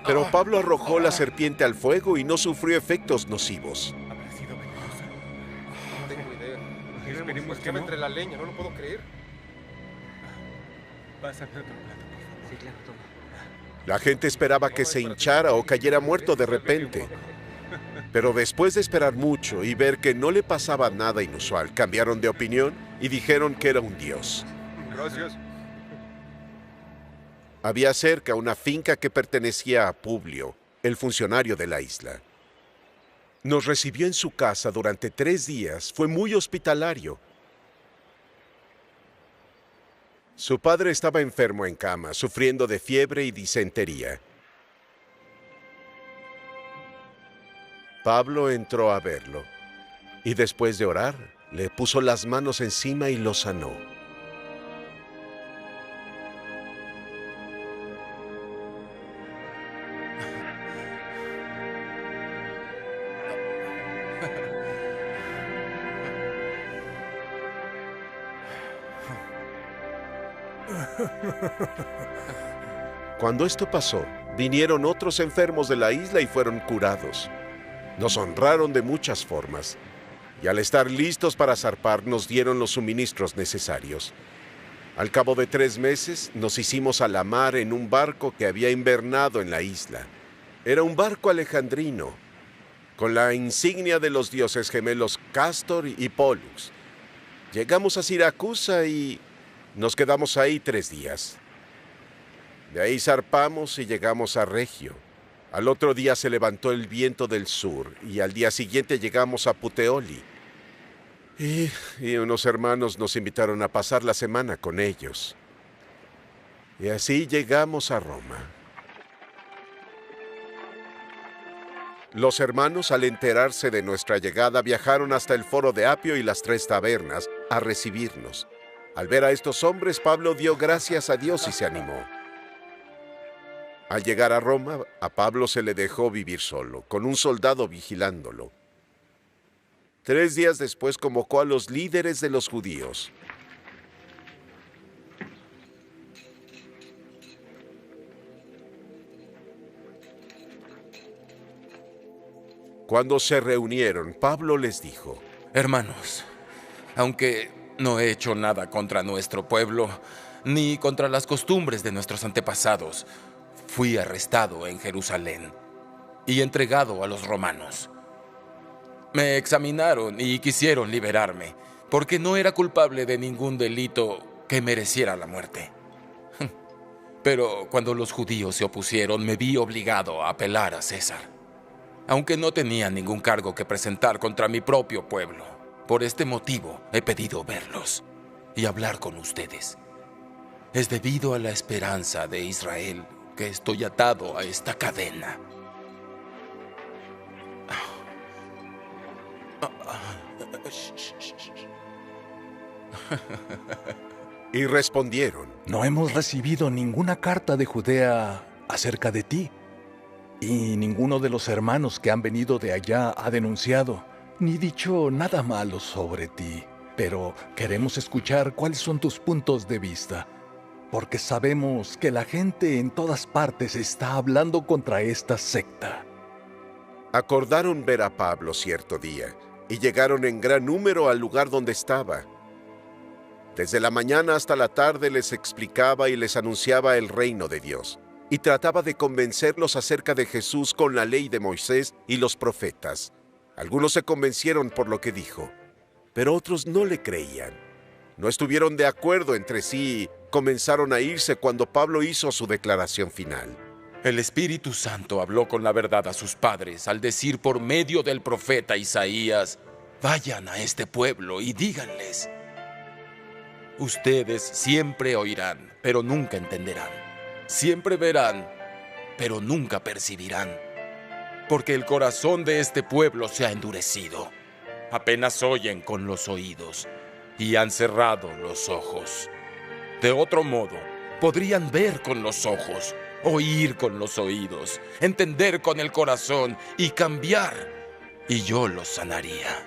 Pero Pablo arrojó la serpiente al fuego y no sufrió efectos nocivos. Habrá sido venenosa. No tengo idea. Esperemos que no entre la leña, no lo puedo creer. Pásame otro plato, por favor. Sí, claro, toma. La gente esperaba que se hinchara o cayera muerto de repente. Pero después de esperar mucho y ver que no le pasaba nada inusual, cambiaron de opinión y dijeron que era un dios. Gracias. Había cerca una finca que pertenecía a Publio, el funcionario de la isla. Nos recibió en su casa durante 3 días, fue muy hospitalario. Su padre estaba enfermo en cama, sufriendo de fiebre y disentería. Pablo entró a verlo y después de orar, le puso las manos encima y lo sanó. Cuando esto pasó, vinieron otros enfermos de la isla y fueron curados. Nos honraron de muchas formas, y al estar listos para zarpar nos dieron los suministros necesarios. Al cabo de 3 meses, nos hicimos a la mar en un barco que había invernado en la isla. Era un barco alejandrino, con la insignia de los dioses gemelos Castor y Pollux. Llegamos a Siracusa y nos quedamos ahí 3 días. De ahí zarpamos y llegamos a Regio. Al otro día se levantó el viento del sur y al día siguiente llegamos a Puteoli. Y unos hermanos nos invitaron a pasar la semana con ellos. Y así llegamos a Roma. Los hermanos, al enterarse de nuestra llegada, viajaron hasta el foro de Apio y las 3 tabernas a recibirnos. Al ver a estos hombres, Pablo dio gracias a Dios y se animó. Al llegar a Roma, a Pablo se le dejó vivir solo, con un soldado vigilándolo. 3 días después convocó a los líderes de los judíos. Cuando se reunieron, Pablo les dijo: Hermanos, aunque no he hecho nada contra nuestro pueblo, ni contra las costumbres de nuestros antepasados, fui arrestado en Jerusalén y entregado a los romanos. Me examinaron y quisieron liberarme, porque no era culpable de ningún delito que mereciera la muerte. Pero cuando los judíos se opusieron, me vi obligado a apelar a César, aunque no tenía ningún cargo que presentar contra mi propio pueblo. Por este motivo he pedido verlos y hablar con ustedes. Es debido a la esperanza de Israel que estoy atado a esta cadena. Y respondieron: No hemos recibido ninguna carta de Judea acerca de ti, y ninguno de los hermanos que han venido de allá ha denunciado, ni dicho nada malo sobre ti. Pero queremos escuchar cuáles son tus puntos de vista, porque sabemos que la gente en todas partes está hablando contra esta secta. Acordaron ver a Pablo cierto día, y llegaron en gran número al lugar donde estaba. Desde la mañana hasta la tarde les explicaba y les anunciaba el reino de Dios, y trataba de convencerlos acerca de Jesús con la ley de Moisés y los profetas. Algunos se convencieron por lo que dijo, pero otros no le creían. No estuvieron de acuerdo entre sí y comenzaron a irse cuando Pablo hizo su declaración final. El Espíritu Santo habló con la verdad a sus padres al decir por medio del profeta Isaías: vayan a este pueblo y díganles: ustedes siempre oirán, pero nunca entenderán. Siempre verán, pero nunca percibirán. Porque el corazón de este pueblo se ha endurecido. Apenas oyen con los oídos y han cerrado los ojos. De otro modo, podrían ver con los ojos, oír con los oídos, entender con el corazón y cambiar, y yo los sanaría.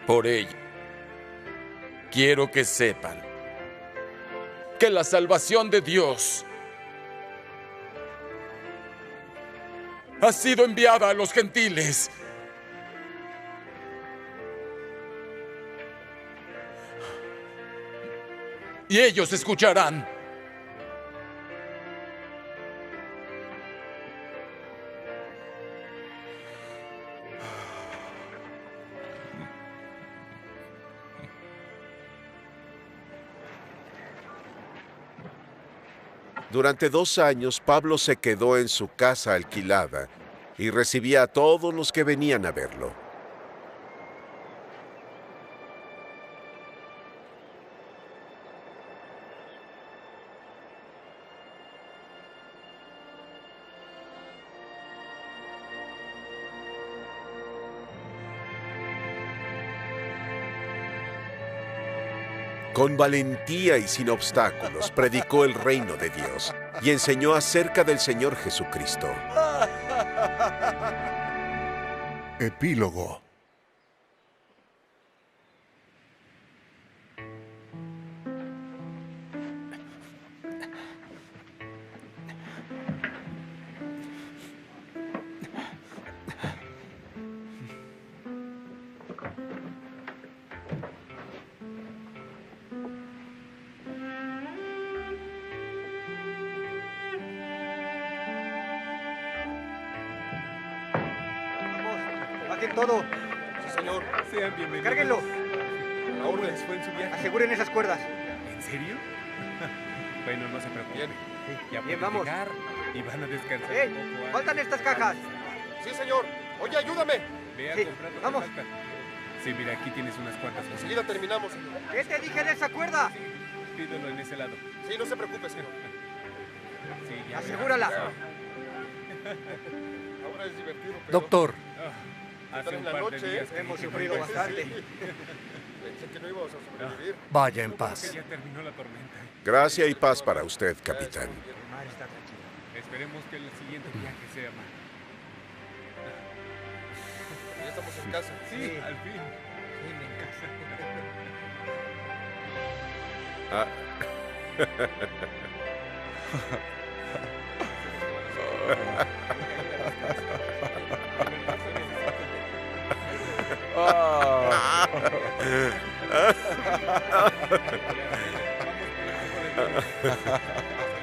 Por ello, quiero que sepan que la salvación de Dios ha sido enviada a los gentiles. Y ellos escucharán. Durante 2 años, Pablo se quedó en su casa alquilada y recibía a todos los que venían a verlo. Con valentía y sin obstáculos predicó el reino de Dios y enseñó acerca del Señor Jesucristo. Epílogo. Saquen todo. Sí, señor. Sean bienvenidos. Cárguenlo. A orden. Fue en su viaje. Aseguren esas cuerdas. ¿En serio? Bueno, no se preocupen. Sí. Ya Bien, pueden vamos. llegar y van a descansar un poco. antes. Faltan estas cajas. Sí, señor. Oye, ayúdame. Ve a Sí, comprar lo que vamos. falta. Sí, mira, aquí tienes unas cuantas. Enseguida terminamos, señor. ¿Qué te dije de esa cuerda? Pídelo en ese lado. Sí, no se preocupe, señor. Sí, ya Asegúrala. Ahora es divertido, pero... Doctor, Hace un la par de noche días que hemos dije, sufrido "Pues, bastante". Pensé que no íbamos a sobrevivir. vaya en supongo paz. que ya terminó la tormenta. Gracia y paz para usted, capitán. El mar está tranquilo. Esperemos que el siguiente viaje sea más. Ya estamos en casa. Sí, al fin. Sí, me encanta. Ah.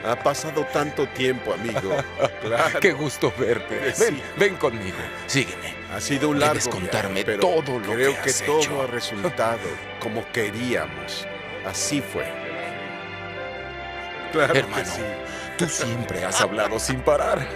Ha pasado tanto tiempo, amigo. Claro. Qué gusto verte. Sí. Ven conmigo. Sígueme. Ha sido un largo Debes contarme viaje, pero todo lo creo que has todo hecho. ha resultado como queríamos. Así fue. Claro que Hermano, sí. tú siempre has hablado sin parar.